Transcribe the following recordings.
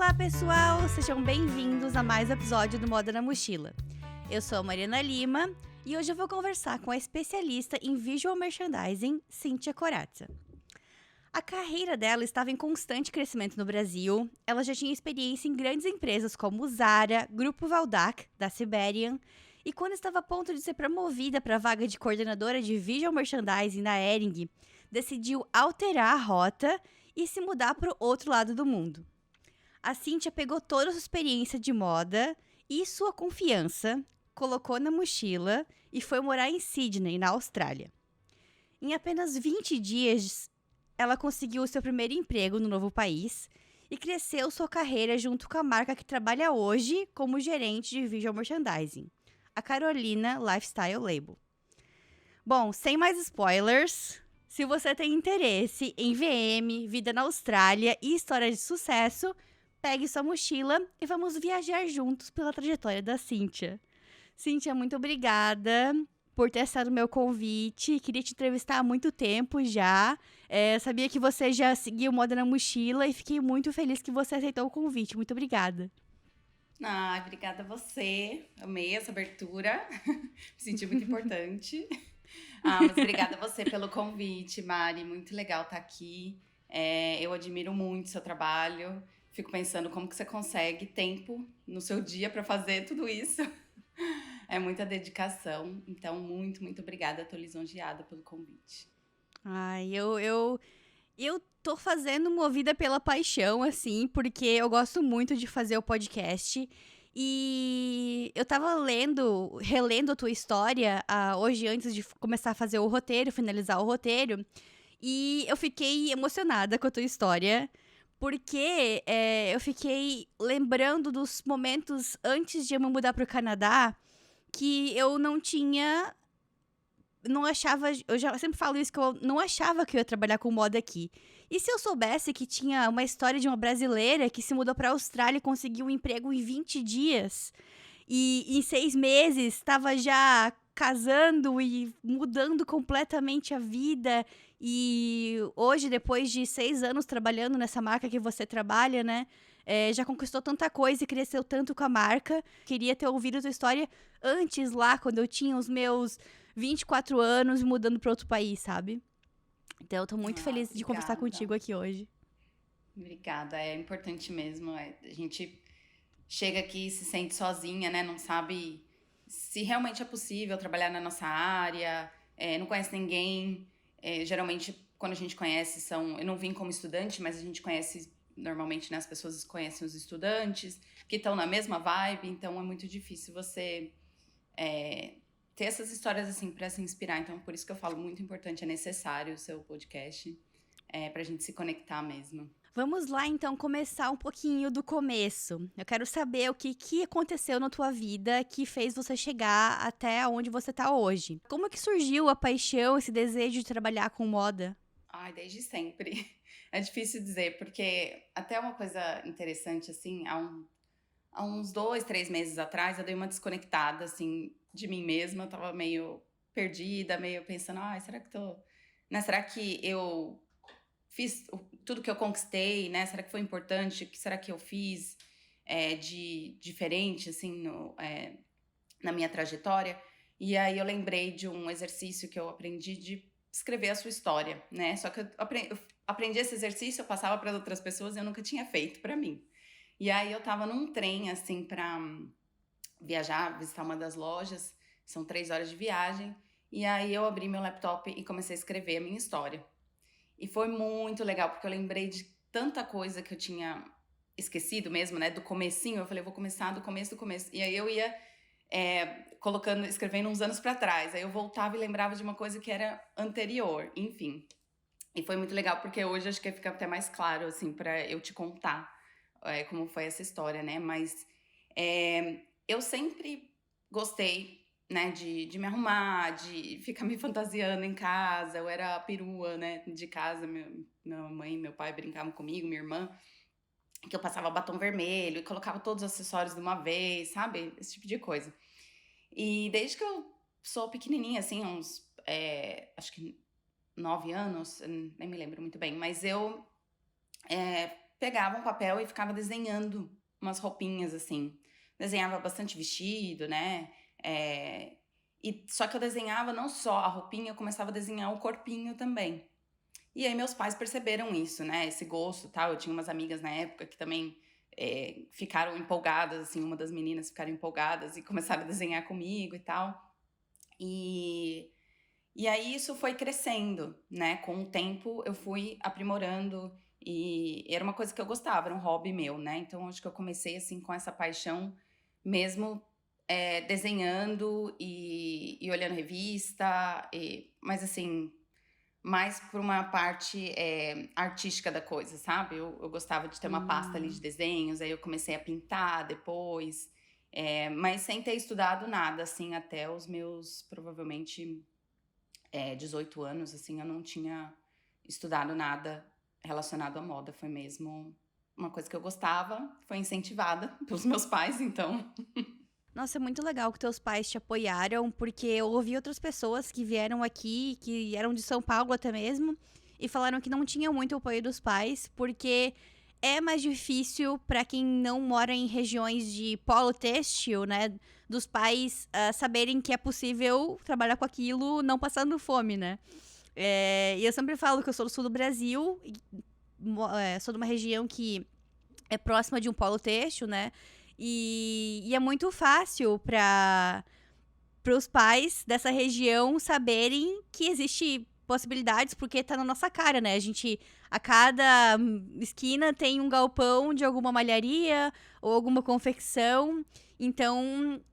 Olá, pessoal! Sejam bem-vindos a mais um episódio do Moda na Mochila. Eu sou a Mariana Lima e hoje eu vou conversar com a especialista em Visual Merchandising, Cíntia Corazza. A carreira dela estava em constante crescimento no Brasil. Ela já tinha experiência em grandes empresas como Zara, Grupo Valdac, da Siberian, e quando estava a ponto de ser promovida para a vaga de coordenadora de Visual Merchandising na Hering, decidiu alterar a rota e se mudar para o outro lado do mundo. A Cíntia pegou toda a sua experiência de moda e sua confiança, colocou na mochila e foi morar em Sydney, na Austrália. Em apenas 20 dias, ela conseguiu o seu primeiro emprego no novo país e cresceu sua carreira junto com a marca que trabalha hoje como gerente de Visual Merchandising, a Carolina Lifestyle Label. Bom, sem mais spoilers, se você tem interesse em VM, vida na Austrália e história de sucesso, pegue sua mochila e vamos viajar juntos pela trajetória da Cíntia. Cíntia, muito obrigada por ter aceitado o meu convite. Queria te entrevistar há muito tempo já. Sabia que você já seguia o Moda na Mochila e fiquei muito feliz que você aceitou o convite. Muito obrigada. Obrigada a você. Amei essa abertura. Me senti muito importante. Mas obrigada a você pelo convite, Mari. Muito legal estar aqui. Eu admiro muito o seu trabalho. Fico pensando como que você consegue tempo no seu dia para fazer tudo isso. É muita dedicação. Então, muito, muito obrigada. Estou lisonjeada pelo convite. Eu tô fazendo movida pela paixão, assim, porque eu gosto muito de fazer o podcast. E eu tava relendo a tua história hoje, antes de começar a fazer o roteiro, finalizar o roteiro. E eu fiquei emocionada com a tua história, porque eu fiquei lembrando dos momentos antes de eu me mudar pro Canadá, que eu não achava, eu já sempre falo isso, que eu não achava que eu ia trabalhar com moda aqui. E se eu soubesse que tinha uma história de uma brasileira que se mudou pra Austrália e conseguiu um emprego em 20 dias, e em 6 meses estava já casando e mudando completamente a vida, e hoje, depois de 6 anos trabalhando nessa marca que você trabalha, né, já conquistou tanta coisa e cresceu tanto com a marca. Queria ter ouvido a tua história antes lá, quando eu tinha os meus 24 anos mudando para outro país, sabe? Então, eu tô muito feliz de conversar contigo aqui hoje. Obrigada, é importante mesmo. A gente chega aqui e se sente sozinha, né? Não sabe se realmente é possível trabalhar na nossa área, não conhece ninguém. Geralmente, quando a gente conhece, eu não vim como estudante, mas a gente conhece, normalmente, né, as pessoas conhecem os estudantes, que estão na mesma vibe, então é muito difícil você ter essas histórias assim para se inspirar. Então, por isso que eu falo, muito importante, é necessário o seu podcast pra gente se conectar mesmo. Vamos lá, então, começar um pouquinho do começo. Eu quero saber o que aconteceu na tua vida que fez você chegar até onde você tá hoje. Como que surgiu a paixão, esse desejo de trabalhar com moda? Desde sempre. É difícil dizer, porque até uma coisa interessante, assim, há uns 2, 3 meses atrás, eu dei uma desconectada, assim, de mim mesma. Eu tava meio perdida, meio pensando, será que eu fiz tudo que eu conquistei, né? Será que foi importante? O que será que eu fiz de diferente, assim, na minha trajetória? E aí eu lembrei de um exercício que eu aprendi de escrever a sua história, né? Só que eu aprendi esse exercício, eu passava para outras pessoas e eu nunca tinha feito para mim. E aí eu tava num trem, assim, pra viajar, visitar uma das lojas. São 3 horas de viagem. E aí eu abri meu laptop e comecei a escrever a minha história. E foi muito legal, porque eu lembrei de tanta coisa que eu tinha esquecido mesmo, né? Do comecinho. Eu falei, eu vou começar do começo. E aí eu ia escrevendo uns anos pra trás. Aí eu voltava e lembrava de uma coisa que era anterior. Enfim. E foi muito legal, porque hoje acho que fica até mais claro, assim, pra eu te contar como foi essa história, né? Mas eu sempre gostei, né, de me arrumar, de ficar me fantasiando em casa. Eu era a perua, né, de casa. Minha mãe e meu pai brincavam comigo, minha irmã, que eu passava batom vermelho e colocava todos os acessórios de uma vez, sabe? Esse tipo de coisa. E desde que eu sou pequenininha, assim, uns, acho que 9 anos, nem me lembro muito bem, mas eu pegava um papel e ficava desenhando umas roupinhas, assim. Desenhava bastante vestido, né? Só que eu desenhava não só a roupinha, eu começava a desenhar o corpinho também. E aí meus pais perceberam isso, né? Esse gosto, tal. Eu tinha umas amigas na época que também ficaram empolgadas, assim, uma das meninas ficaram empolgadas e começaram a desenhar comigo e tal. E aí isso foi crescendo, né? Com o tempo eu fui aprimorando e era uma coisa que eu gostava, era um hobby meu, né? Então acho que eu comecei assim com essa paixão mesmo desenhando e olhando revista, mas assim, mais por uma parte artística da coisa, sabe? Eu gostava de ter uma pasta ali de Hum. desenhos, aí eu comecei a pintar depois, mas sem ter estudado nada, assim, até os meus, provavelmente, 18 anos, assim, eu não tinha estudado nada relacionado à moda, foi mesmo uma coisa que eu gostava, foi incentivada pelos meus pais, então. Nossa, é muito legal que teus pais te apoiaram, porque eu ouvi outras pessoas que vieram aqui, que eram de São Paulo até mesmo, e falaram que não tinha muito apoio dos pais, porque é mais difícil para quem não mora em regiões de polo têxtil, né? Dos pais saberem que é possível trabalhar com aquilo não passando fome, né? E eu sempre falo que eu sou do sul do Brasil, sou de uma região que é próxima de um polo têxtil, né? E é muito fácil para os pais dessa região saberem que existe possibilidades, porque tá na nossa cara, né? A cada esquina tem um galpão de alguma malharia ou alguma confecção. Então,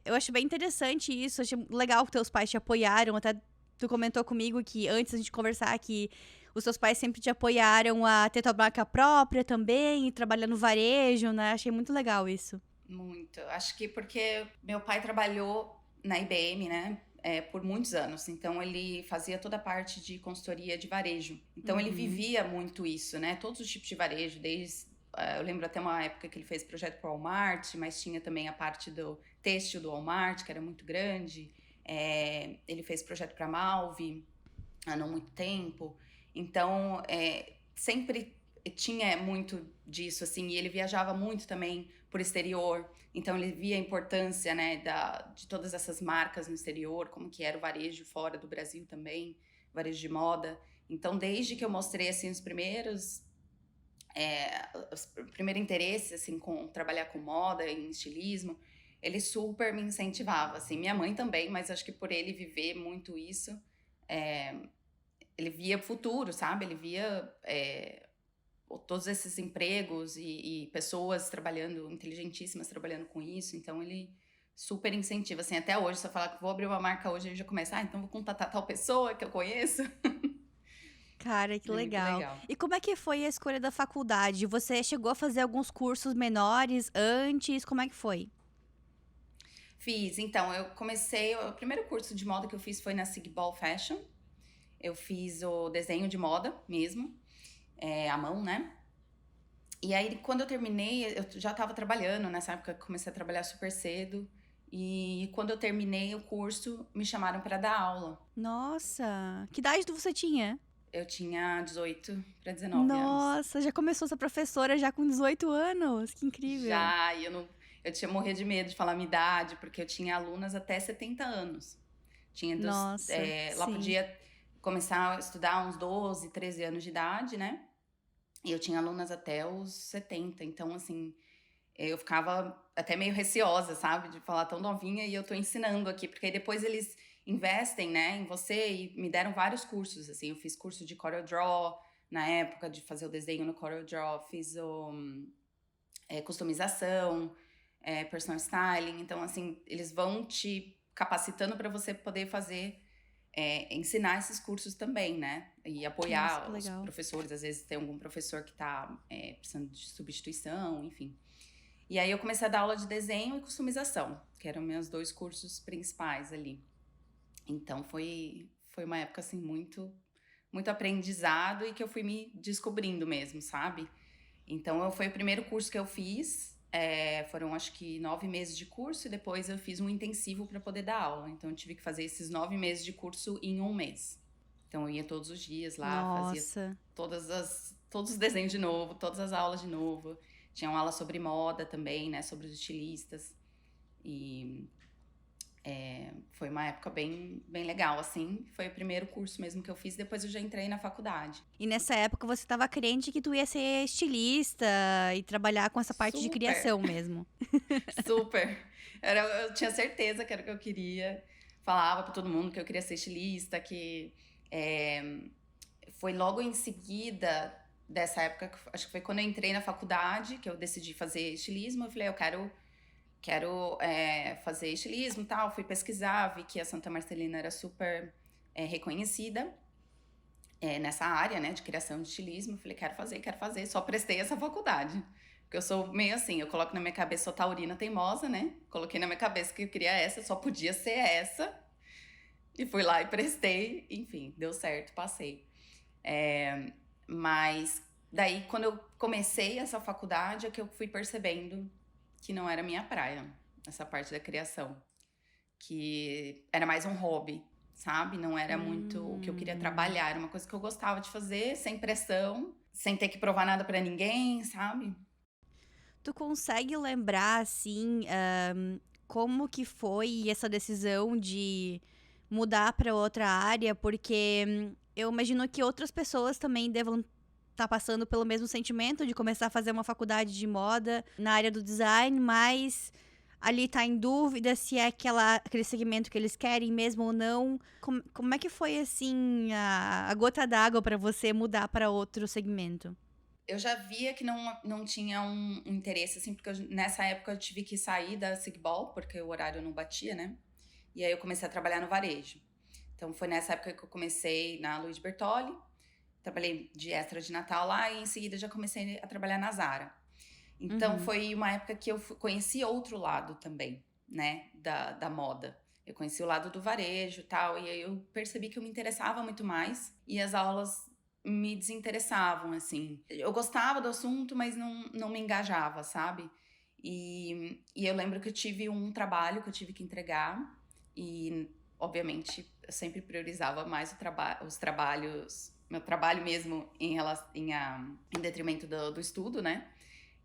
eu acho bem interessante isso. Achei legal que teus pais te apoiaram. Até tu comentou comigo que antes da gente conversar que os seus pais sempre te apoiaram a ter tua marca própria também e trabalhar no varejo, né? Achei muito legal isso. Muito. Acho que porque meu pai trabalhou na IBM, né? Por muitos anos. Então, ele fazia toda a parte de consultoria de varejo. Então, ele vivia muito isso, né? Todos os tipos de varejo, desde... eu lembro até uma época que ele fez projeto para o Walmart, mas tinha também a parte do têxtil do Walmart, que era muito grande. Ele fez projeto para a Malve há não muito tempo. Então, sempre tinha muito disso, assim, e ele viajava muito também por exterior, então ele via a importância, né, de todas essas marcas no exterior, como que era o varejo fora do Brasil também, varejo de moda. Então, desde que eu mostrei, assim, o primeiro interesse, assim, com trabalhar com moda, em estilismo, ele super me incentivava, assim, minha mãe também, mas acho que por ele viver muito isso, ele via futuro, sabe? Ele via todos esses empregos e pessoas trabalhando, inteligentíssimas trabalhando com isso, então ele super incentiva, assim, até hoje, se eu falar que vou abrir uma marca hoje, ele já começa, então vou contatar tal pessoa que eu conheço. Cara, que É muito legal. legal. E como é que foi a escolha da faculdade? Você chegou a fazer alguns cursos menores antes? Como é que foi? Fiz, então, eu comecei, o primeiro curso de moda que eu fiz foi na Sigball Fashion, eu fiz o desenho de moda mesmo, à mão, né? E aí, quando eu terminei, eu já estava trabalhando, nessa época comecei a trabalhar super cedo, e quando eu terminei o curso, me chamaram para dar aula. Nossa, que idade você tinha? Eu tinha 18 para 19 anos. Nossa, já começou a ser professora já com 18 anos. Que incrível. Já, e eu tinha morrido de medo de falar a minha idade, porque eu tinha alunas até 70 anos. Nossa, Lá sim. podia começar a estudar uns 12, 13 anos de idade, né? E eu tinha alunas até os 70. Então, assim, eu ficava até meio receosa, sabe? De falar tão novinha e eu tô ensinando aqui. Porque aí depois eles investem, né, em você e me deram vários cursos, assim. Eu fiz curso de CorelDRAW na época, de fazer o desenho no CorelDRAW. Fiz customização, personal styling. Então, assim, eles vão te capacitando para você poder fazer, ensinar esses cursos também, né? E Nossa, que apoiar os legal. professores. Às vezes tem algum professor que tá precisando de substituição, enfim. E aí eu comecei a dar aula de desenho e customização, que eram meus dois cursos principais ali. Então foi uma época assim muito aprendizado e que eu fui me descobrindo mesmo, sabe? Então foi o primeiro curso que eu fiz. Foram acho que 9 meses de curso e depois eu fiz um intensivo para poder dar aula. Então eu tive que fazer esses 9 meses de curso em um mês. Então eu ia todos os dias lá, fazia Nossa. todos os desenhos de novo, todas as aulas de novo. Tinha uma aula sobre moda também, né? Sobre os estilistas. E foi uma época bem, bem legal, assim. Foi o primeiro curso mesmo que eu fiz, depois eu já entrei na faculdade. E nessa época você tava crente que tu ia ser estilista e trabalhar com essa parte de Super, criação mesmo. super. Eu tinha certeza que era o que eu queria. Falava pra todo mundo que eu queria ser estilista, que foi logo em seguida dessa época, acho que foi quando eu entrei na faculdade, que eu decidi fazer estilismo. Eu falei, eu quero fazer estilismo e tal. Fui pesquisar, vi que a Santa Marcelina era super reconhecida nessa área, né, de criação de estilismo. Falei, quero fazer. Só prestei essa faculdade. Porque eu sou meio assim, eu coloco na minha cabeça, sou taurina teimosa, né? Coloquei na minha cabeça que eu queria essa, só podia ser essa. E fui lá e prestei, enfim, deu certo, passei. Mas daí, quando eu comecei essa faculdade, é que eu fui percebendo que não era minha praia, essa parte da criação. Que era mais um hobby, sabe? Não era muito o que eu queria trabalhar, era uma coisa que eu gostava de fazer, sem pressão, sem ter que provar nada pra ninguém, sabe? Tu consegue lembrar, assim, como que foi essa decisão de mudar para outra área? Porque eu imagino que outras pessoas também devam estar passando pelo mesmo sentimento de começar a fazer uma faculdade de moda na área do design, mas ali tá em dúvida se é aquele segmento que eles querem mesmo ou não. Como é que foi, assim, a gota d'água para você mudar para outro segmento? Eu já via que não tinha um interesse, assim, porque nessa época eu tive que sair da Sigbol, porque o horário não batia, né? E aí eu comecei a trabalhar no varejo. Então foi nessa época que eu comecei na Luiz Bertolli, trabalhei de extra de Natal lá e em seguida já comecei a trabalhar na Zara. Então foi uma época que eu conheci outro lado também, né, da moda. Eu conheci o lado do varejo e tal, e aí eu percebi que eu me interessava muito mais e as aulas me desinteressavam, assim. Eu gostava do assunto, mas não me engajava, sabe? E eu lembro que eu tive um trabalho que eu tive que entregar e, obviamente, eu sempre priorizava mais os trabalhos, meu trabalho mesmo em detrimento do estudo, né?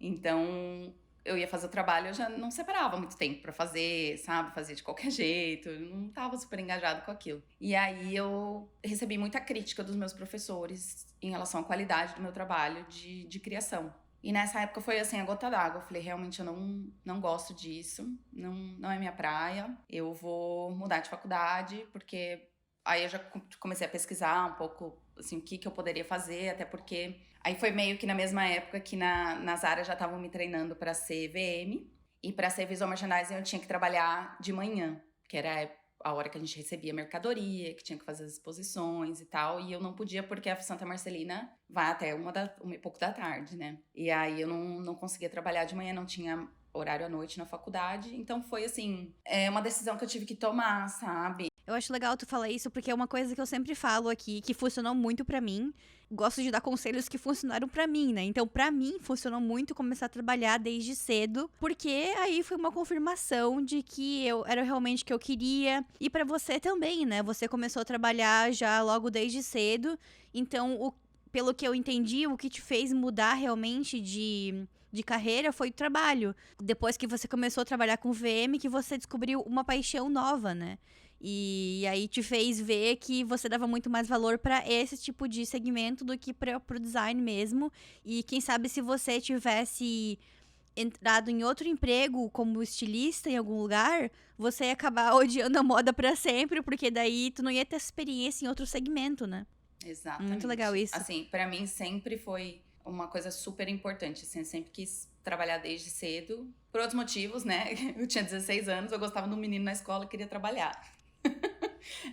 Então, eu ia fazer o trabalho, eu já não separava muito tempo pra fazer, sabe? Fazia de qualquer jeito, eu não tava super engajado com aquilo. E aí eu recebi muita crítica dos meus professores em relação à qualidade do meu trabalho de criação. E nessa época foi assim, a gota d'água. Eu falei, realmente eu não gosto disso, não é minha praia. Eu vou mudar de faculdade, porque aí eu já comecei a pesquisar um pouco, assim, o que eu poderia fazer, até porque aí foi meio que na mesma época que na Zara já estavam me treinando para ser VM. E para ser visual merchandising eu tinha que trabalhar de manhã, que era a hora que a gente recebia mercadoria, que tinha que fazer as exposições e tal. E eu não podia porque a Santa Marcelina vai até uma e pouco da tarde, né? E aí eu não conseguia trabalhar de manhã, não tinha horário à noite na faculdade. Então foi assim, uma decisão que eu tive que tomar, sabe? Eu acho legal tu falar isso, porque é uma coisa que eu sempre falo aqui, que funcionou muito pra mim. Gosto de dar conselhos que funcionaram pra mim, né? Então, pra mim, funcionou muito começar a trabalhar desde cedo, porque aí foi uma confirmação de que eu era realmente o que eu queria. E pra você também, né? Você começou a trabalhar já logo desde cedo. Então, pelo que eu entendi, o que te fez mudar realmente de carreira foi o trabalho. Depois que você começou a trabalhar com VM, que você descobriu uma paixão nova, né? E aí te fez ver que você dava muito mais valor para esse tipo de segmento do que para o design mesmo. E quem sabe se você tivesse entrado em outro emprego como estilista em algum lugar, você ia acabar odiando a moda para sempre, porque daí tu não ia ter experiência em outro segmento, né? Muito legal Exatamente. isso. Assim, pra mim sempre foi uma coisa super importante, assim, eu sempre quis trabalhar desde cedo, por outros motivos, né? Eu tinha 16 anos, eu gostava de um menino na escola e queria trabalhar.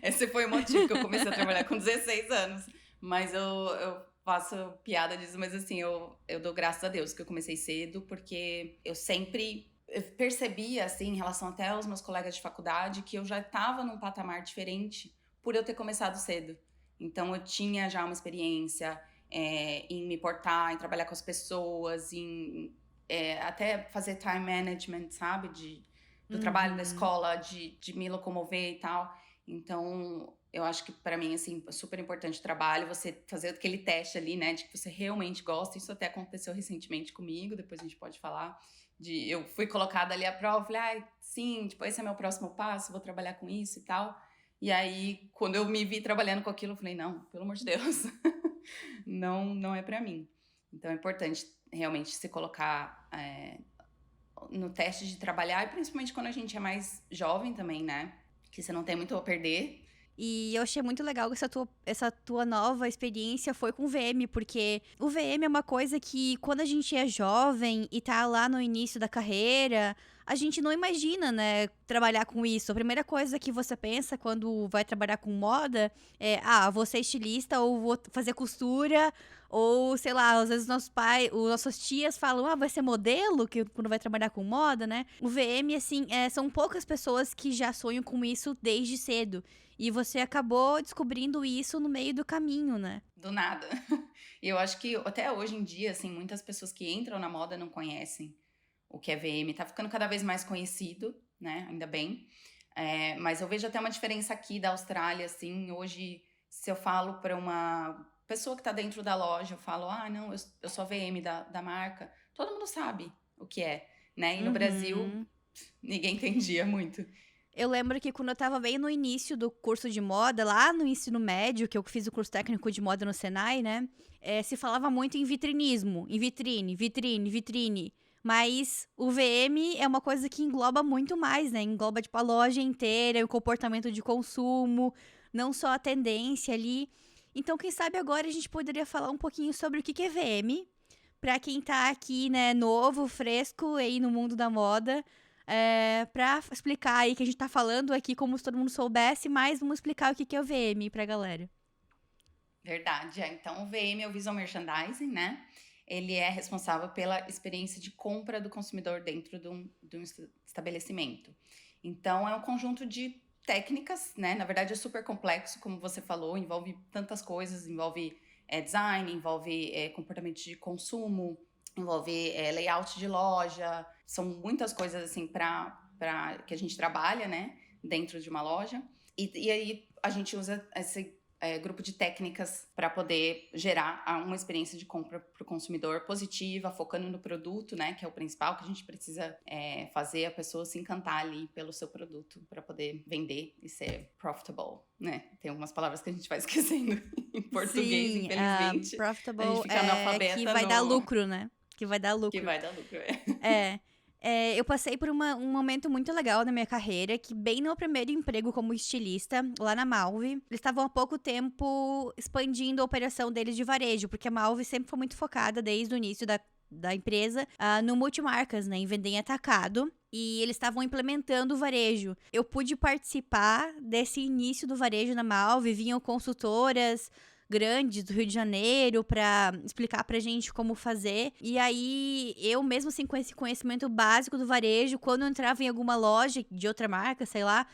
Esse foi o motivo que eu comecei a trabalhar com 16 anos. Mas eu faço piada disso, mas assim, eu dou graças a Deus que eu comecei cedo, porque eu percebia, assim, em relação até aos meus colegas de faculdade, que eu já estava num patamar diferente por eu ter começado cedo. Então, eu tinha já uma experiência em me portar, em trabalhar com as pessoas, até fazer time management, sabe? Do trabalho da escola, de me locomover e tal. Então, eu acho que para mim, assim, é super importante o trabalho, você fazer aquele teste ali, né, de que você realmente gosta. Isso até aconteceu recentemente comigo, depois a gente pode falar. Eu fui colocada ali à prova, falei, ai, sim, tipo, esse é meu próximo passo, vou trabalhar com isso e tal. E aí, quando eu me vi trabalhando com aquilo, eu falei, não, pelo amor de Deus, não é para mim. Então, é importante realmente se colocar no teste de trabalhar, e principalmente quando a gente é mais jovem também, né? Que você não tem muito a perder. E eu achei muito legal que essa tua nova experiência foi com o VM, porque o VM é uma coisa que, quando a gente é jovem e tá lá no início da carreira, a gente não imagina, né, trabalhar com isso. A primeira coisa que você pensa quando vai trabalhar com moda é, vou ser estilista, ou vou fazer costura, ou, sei lá, às vezes nossos pais, os nossas tias falam, vai ser modelo, que quando vai trabalhar com moda, né? O VM, assim, são poucas pessoas que já sonham com isso desde cedo. E você acabou descobrindo isso no meio do caminho, né? Do nada. E eu acho que até hoje em dia, assim, muitas pessoas que entram na moda não conhecem o que é VM. Tá ficando cada vez mais conhecido, né? Ainda bem. Mas eu vejo até uma diferença aqui da Austrália, assim. Hoje, se eu falo para uma pessoa que tá dentro da loja, eu falo, não, eu sou a VM da marca. Todo mundo sabe o que é, né? E no Brasil, Uhum. ninguém entendia muito. Eu lembro que quando eu tava bem no início do curso de moda, lá no ensino médio, que eu fiz o curso técnico de moda no Senai, né? Se falava muito em vitrinismo, em vitrine, vitrine, vitrine. Mas o VM é uma coisa que engloba muito mais, né? Engloba, tipo, a loja inteira, o comportamento de consumo, não só a tendência ali. Então, quem sabe agora a gente poderia falar um pouquinho sobre o que é VM, pra quem tá aqui, né, novo, fresco aí no mundo da moda. Pra explicar aí que a gente tá falando aqui como se todo mundo soubesse, mas vamos explicar o que é o VM pra galera. Verdade. Então, o VM é o Visual Merchandising, né? Ele é responsável pela experiência de compra do consumidor dentro de um estabelecimento. Então, é um conjunto de técnicas, né? Na verdade, é super complexo, como você falou, envolve tantas coisas, envolve design, envolve comportamento de consumo, envolve layout de loja, são muitas coisas assim para que a gente trabalha, né? Dentro de uma loja. E aí a gente usa esse grupo de técnicas para poder gerar uma experiência de compra para o consumidor positiva, focando no produto, né, que é o principal, que a gente precisa fazer a pessoa se encantar ali pelo seu produto para poder vender e ser profitable, né? Tem algumas palavras que a gente vai esquecendo em português, Sim, infelizmente. A gente profitable fica é que analfabeta vai dar no lucro, né? Que vai dar que lucro. vai dar lucro. É. Eu passei por um momento muito legal na minha carreira, que bem no primeiro emprego como estilista, lá na Malve, eles estavam há pouco tempo expandindo a operação deles de varejo, porque a Malve sempre foi muito focada, desde o início da empresa, no multimarcas, né, em vender em atacado. E eles estavam implementando o varejo. Eu pude participar desse início do varejo na Malve, vinham consultoras grandes do Rio de Janeiro para explicar pra gente como fazer. E aí, eu mesmo assim com esse conhecimento básico do varejo, quando eu entrava em alguma loja de outra marca, sei lá,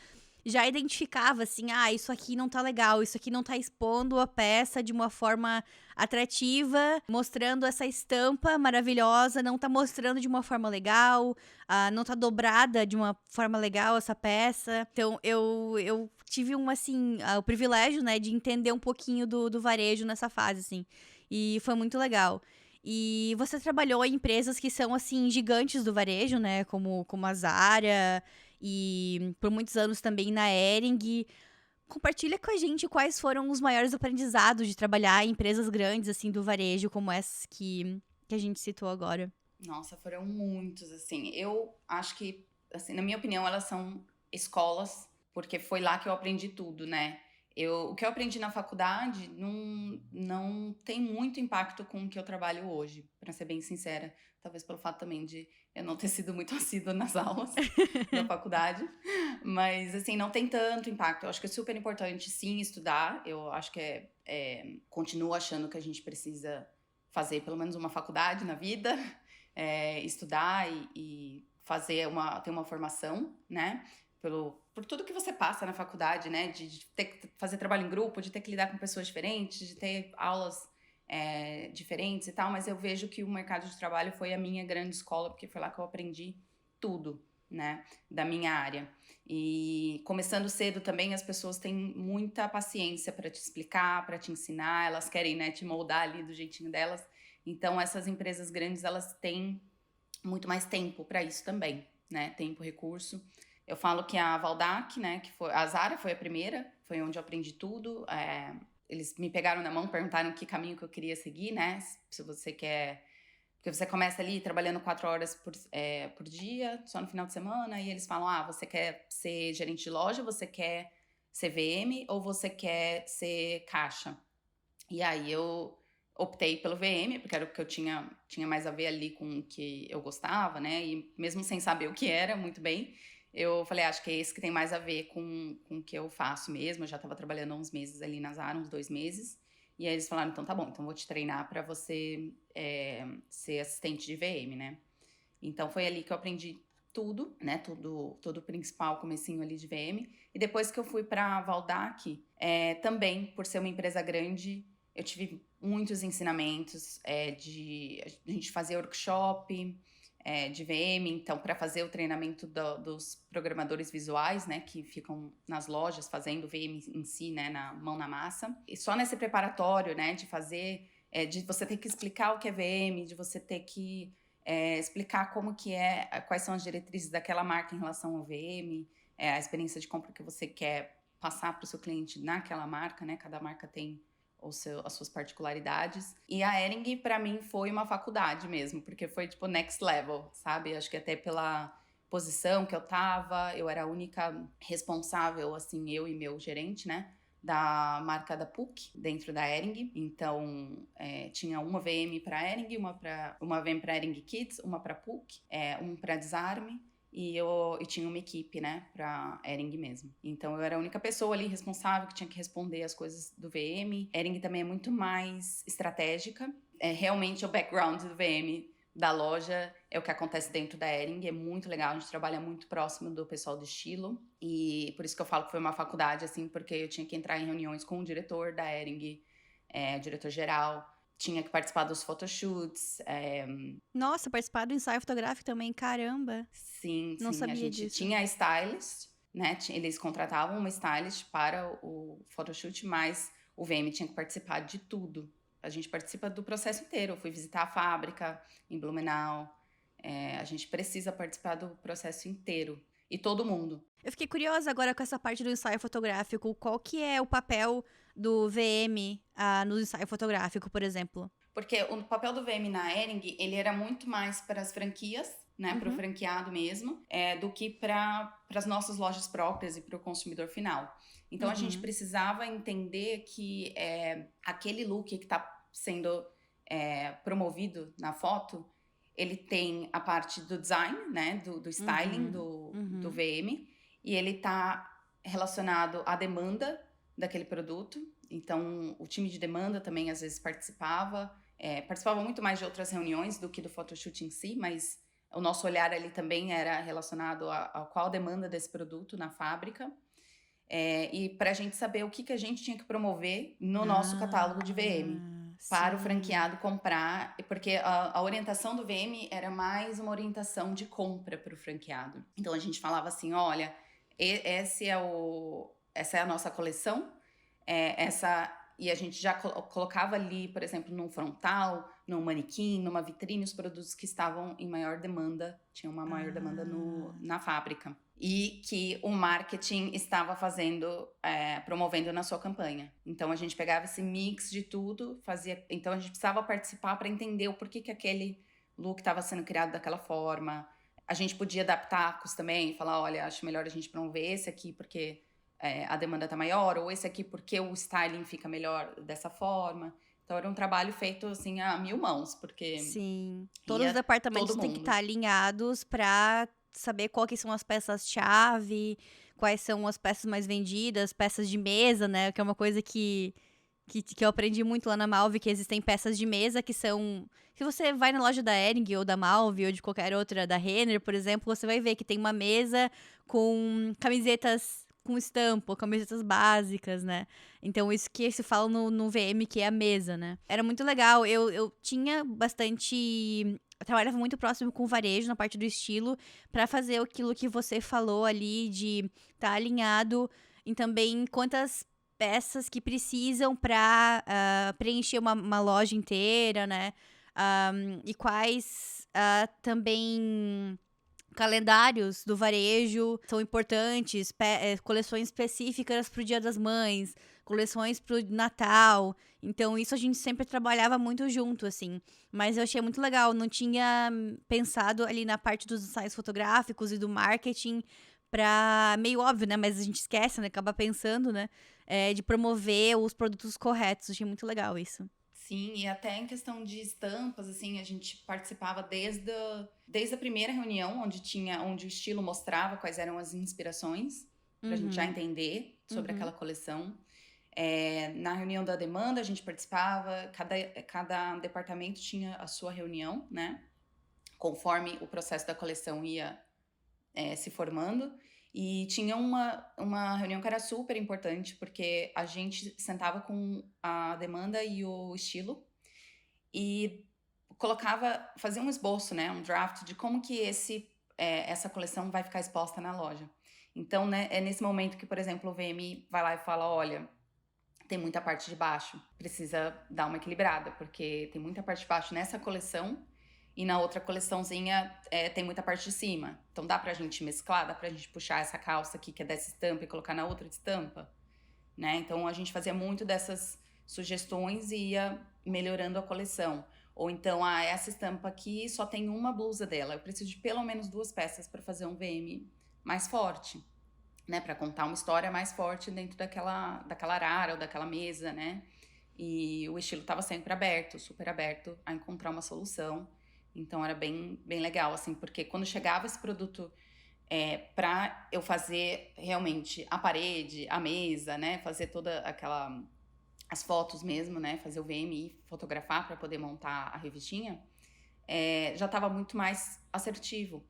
já identificava assim, isso aqui não tá legal, isso aqui não tá expondo a peça de uma forma atrativa, mostrando essa estampa maravilhosa, não tá mostrando de uma forma legal, não tá dobrada de uma forma legal essa peça. Então, eu tive o privilégio, né, de entender um pouquinho do varejo nessa fase, assim. E foi muito legal. E você trabalhou em empresas que são, assim, gigantes do varejo, né? Como a Zara e por muitos anos também na Hering. Compartilha com a gente quais foram os maiores aprendizados de trabalhar em empresas grandes, assim, do varejo, como essas que a gente citou agora. Nossa, foram muitos, assim. Eu acho que, assim, na minha opinião, elas são escolas, porque foi lá que eu aprendi tudo, né? O que eu aprendi na faculdade não tem muito impacto com o que eu trabalho hoje, para ser bem sincera. Talvez pelo fato também de eu não ter sido muito assídua nas aulas da faculdade. Mas, assim, não tem tanto impacto. Eu acho que é super importante, sim, estudar. Eu acho que continuo achando que a gente precisa fazer pelo menos uma faculdade na vida, estudar e ter uma formação, né? Por tudo que você passa na faculdade, né? De ter que fazer trabalho em grupo, de ter que lidar com pessoas diferentes, de ter aulas diferentes e tal, mas eu vejo que o mercado de trabalho foi a minha grande escola, porque foi lá que eu aprendi tudo, né, da minha área. E começando cedo também, as pessoas têm muita paciência para te explicar, para te ensinar, elas querem, né, te moldar ali do jeitinho delas. Então, essas empresas grandes, elas têm muito mais tempo para isso também, né, tempo, recurso. Eu falo que a Valdac, né, a Zara foi a primeira, foi onde eu aprendi tudo. Eles me pegaram na mão, perguntaram que caminho que eu queria seguir, né, se você quer... Porque você começa ali trabalhando 4 horas por dia, só no final de semana, e eles falam, você quer ser gerente de loja, você quer ser VM ou você quer ser caixa? E aí eu optei pelo VM, porque era o que eu tinha mais a ver ali com o que eu gostava, né? E mesmo sem saber o que era muito bem, eu falei, acho que é esse que tem mais a ver com o que eu faço mesmo. Eu já estava trabalhando há uns meses ali na Zara, uns 2 meses. E aí eles falaram, então tá bom, então vou te treinar para você ser assistente de VM, né? Então foi ali que eu aprendi tudo, né? Todo o principal comecinho ali de VM. E depois que eu fui para Valdac, também por ser uma empresa grande, eu tive muitos ensinamentos de a gente fazer workshop de VM, então para fazer o treinamento dos programadores visuais, né, que ficam nas lojas fazendo VM em si, né, na mão na massa. E só nesse preparatório, né, de fazer, de você ter que explicar o que é VM, de você ter que explicar como que quais são as diretrizes daquela marca em relação ao VM, a experiência de compra que você quer passar para o seu cliente naquela marca, né? Cada marca tem as suas particularidades. E a Hering, para mim, foi uma faculdade mesmo, porque foi, tipo, next level, sabe? Acho que até pela posição que eu tava, eu era a única responsável, assim, eu e meu gerente, né? Da marca da PUC, dentro da Hering. Então, tinha uma VM para Hering, uma VM para Hering Kids, uma para PUC, um para Desarme, e tinha uma equipe, né, pra Hering mesmo. Então, eu era a única pessoa ali responsável que tinha que responder as coisas do VM. Hering também é muito mais estratégica. Realmente, o background do VM da loja é o que acontece dentro da Hering. É muito legal, a gente trabalha muito próximo do pessoal do estilo. E por isso que eu falo que foi uma faculdade, assim, porque eu tinha que entrar em reuniões com o diretor da Hering, o diretor-geral. Tinha que participar dos photoshoots. Nossa, participar do ensaio fotográfico também, caramba. Sim, Não sim. A sabia gente disso. tinha a stylist, né? Eles contratavam uma stylist para o photoshoot, mas o VM tinha que participar de tudo. A gente participa do processo inteiro. Eu fui visitar a fábrica em Blumenau. A gente precisa participar do processo inteiro. E todo mundo. Eu fiquei curiosa agora com essa parte do ensaio fotográfico. Qual que é o papel do VM no ensaio fotográfico, por exemplo? Porque o papel do VM na Hering, ele era muito mais para as franquias, né, para o franqueado mesmo, do que para as nossas lojas próprias e para o consumidor final. Então, a gente precisava entender que aquele look que está sendo promovido na foto, ele tem a parte do design, né, do styling do VM, e ele está relacionado à demanda daquele produto. Então, o time de demanda também, às vezes, participava muito mais de outras reuniões do que do photoshoot em si, mas o nosso olhar ali também era relacionado a qual a demanda desse produto na fábrica, e para a gente saber o que a gente tinha que promover no nosso catálogo de VM, para o franqueado comprar, porque a orientação do VM era mais uma orientação de compra para o franqueado. Então, a gente falava assim, olha, essa é a nossa coleção, e a gente já colocava ali, por exemplo, num frontal, num manequim, numa vitrine, os produtos que estavam em maior demanda, tinham uma maior demanda na fábrica. E que o marketing estava promovendo na sua campanha. Então, a gente pegava esse mix de tudo, então a gente precisava participar para entender o porquê que aquele look estava sendo criado daquela forma. A gente podia adaptar também, falar, olha, acho melhor a gente promover esse aqui, porque a demanda tá maior, ou esse aqui porque o styling fica melhor dessa forma. Então, era um trabalho feito, assim, a 1000 mãos, porque... Sim. Todos os departamentos têm que estar alinhados para saber quais são as peças-chave, quais são as peças mais vendidas, peças de mesa, né? Que é uma coisa que eu aprendi muito lá na Malve, que existem peças de mesa que são... Se você vai na loja da Hering ou da Malve ou de qualquer outra, da Renner, por exemplo, você vai ver que tem uma mesa com camisetas com estampa, camisetas básicas, né? Então, isso que se fala no VM, que é a mesa, né? Era muito legal. Eu tinha bastante eu trabalhava muito próximo com o varejo na parte do estilo para fazer aquilo que você falou ali de estar alinhado em também quantas peças que precisam para preencher uma loja inteira, né? E quais também calendários do varejo são importantes, coleções específicas para o Dia das Mães, coleções para o Natal. Então, isso a gente sempre trabalhava muito junto, assim. Mas eu achei muito legal, não tinha pensado ali na parte dos ensaios fotográficos e do marketing pra... Meio óbvio, né? Mas a gente esquece, né? Acaba pensando, né? De promover os produtos corretos. Achei muito legal isso. Sim, e até em questão de estampas, assim, a gente participava desde a primeira reunião, onde o estilo mostrava quais eram as inspirações, para a gente já Uhum, entender sobre uhum. aquela coleção. Na reunião da demanda, a gente participava, cada departamento tinha a sua reunião, né? Conforme o processo da coleção ia se formando. E tinha uma reunião que era super importante, porque a gente sentava com a demanda e o estilo e fazia um esboço, né, um draft de como que essa coleção vai ficar exposta na loja. Então, né, é nesse momento que, por exemplo, o VMI vai lá e fala, olha, tem muita parte de baixo, precisa dar uma equilibrada, porque tem muita parte de baixo nessa coleção e na outra coleçãozinha tem muita parte de cima. Então dá pra gente mesclar, dá pra gente puxar essa calça aqui que é dessa estampa e colocar na outra estampa, né? Então a gente fazia muito dessas sugestões e ia melhorando a coleção. Ou então, essa estampa aqui só tem uma blusa dela, eu preciso de pelo menos 2 peças para fazer um VM mais forte, né, para contar uma história mais forte dentro daquela arara ou daquela mesa, né? E o estilo estava sempre aberto, super aberto a encontrar uma solução. Então era bem, bem legal, assim, porque quando chegava esse produto para eu fazer realmente a parede, a mesa, né, fazer toda as fotos mesmo, né, fazer o VMI, fotografar para poder montar a revistinha, já estava muito mais assertivo.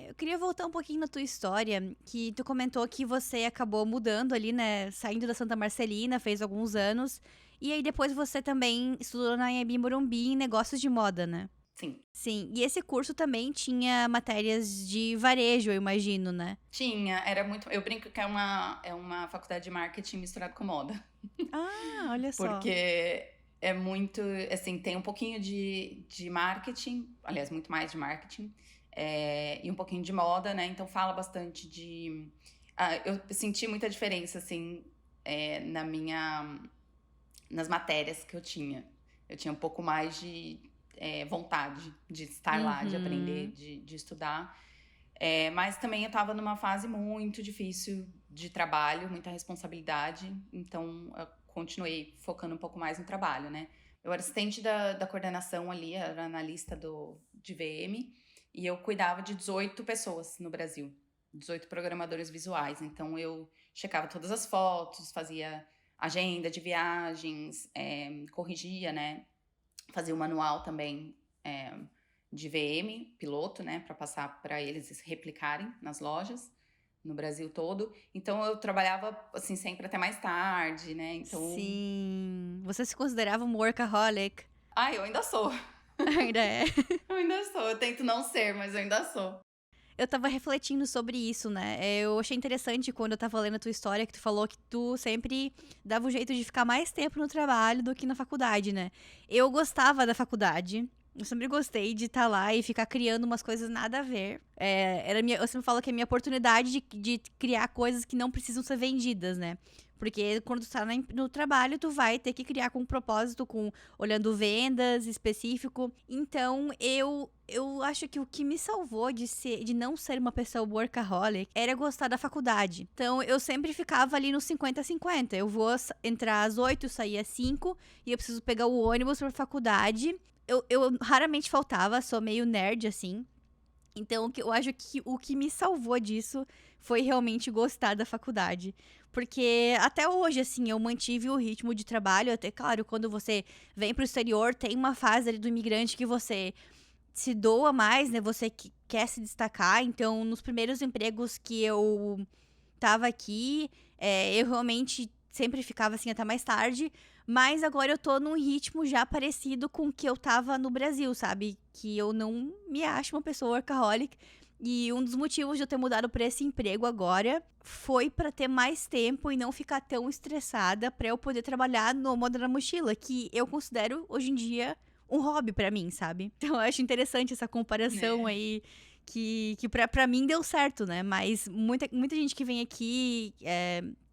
Eu queria voltar um pouquinho na tua história, que tu comentou que você acabou mudando ali, né? Saindo da Santa Marcelina, fez alguns anos. E aí depois você também estudou na Anhembi Morumbi em negócios de moda, né? Sim. Sim, e esse curso também tinha matérias de varejo, eu imagino, né? Tinha, era muito. Eu brinco que é uma faculdade de marketing misturado com moda. Ah, olha só. Porque é muito. Assim, tem um pouquinho de marketing, aliás, muito mais de marketing, e um pouquinho de moda, né? Então fala bastante de. Eu senti muita diferença, assim, nas matérias que eu tinha. Eu tinha um pouco mais de vontade de estar lá, de aprender, Uhum. de estudar. Mas também eu estava numa fase muito difícil de trabalho, muita responsabilidade, então eu continuei focando um pouco mais no trabalho, né? Eu era assistente da coordenação ali, era analista de VM, e eu cuidava de 18 pessoas no Brasil, 18 programadores visuais. Então eu checava todas as fotos, fazia agenda de viagens, corrigia, né? Fazia o manual também de VM, piloto, né, para passar para eles replicarem nas lojas no Brasil todo. Então eu trabalhava assim sempre até mais tarde, né? Então, Sim. Você se considerava um workaholic? eu ainda sou. Ainda é. Eu ainda sou. Eu tento não ser, mas eu ainda sou. Eu tava refletindo sobre isso, né? Eu achei interessante quando eu tava lendo a tua história que tu falou que tu sempre dava um jeito de ficar mais tempo no trabalho do que na faculdade, né? Eu gostava da faculdade. Eu sempre gostei de estar lá e ficar criando umas coisas nada a ver. Eu sempre falo que é a minha oportunidade de criar coisas que não precisam ser vendidas, né? Porque quando tu tá no trabalho, tu vai ter que criar com um propósito, olhando vendas específico. Então, eu acho que o que me salvou de não ser uma pessoa workaholic era gostar da faculdade. Então, eu sempre ficava ali no 50-50. Eu vou entrar às 8, sair às 5, e eu preciso pegar o ônibus pra faculdade. Eu raramente faltava, sou meio nerd, assim. Então, eu acho que o que me salvou disso foi realmente gostar da faculdade. Porque até hoje, assim, eu mantive o ritmo de trabalho. Até, claro, quando você vem pro exterior, tem uma fase ali do imigrante que você se doa mais, né? Você quer se destacar. Então, nos primeiros empregos que eu tava aqui, eu realmente sempre ficava assim até mais tarde, mas agora eu tô num ritmo já parecido com o que eu tava no Brasil, sabe? Que eu não me acho uma pessoa workaholic. E um dos motivos de eu ter mudado pra esse emprego agora foi pra ter mais tempo e não ficar tão estressada pra eu poder trabalhar no Moda na Mochila, que eu considero hoje em dia um hobby pra mim, sabe? Então eu acho interessante essa comparação É. aí que pra mim deu certo, né? Mas muita gente que vem aqui,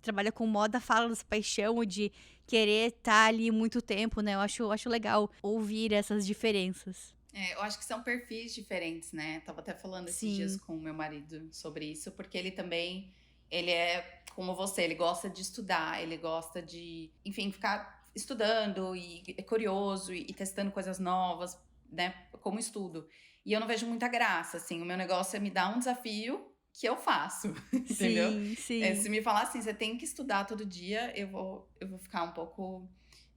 trabalha com moda, fala dessa paixão de querer estar ali muito tempo, né? Eu acho legal ouvir essas diferenças. Eu acho que são perfis diferentes, né? Tava até falando esses dias Sim, com o meu marido sobre isso, porque ele também, ele é como você, ele gosta de estudar, ele gosta de, enfim, ficar estudando e é curioso e testando coisas novas, né? Como estudo. E eu não vejo muita graça, assim, o meu negócio é me dar um desafio que eu faço, entendeu? sim, Se sim. me falar assim, você tem que estudar todo dia, eu vou ficar um pouco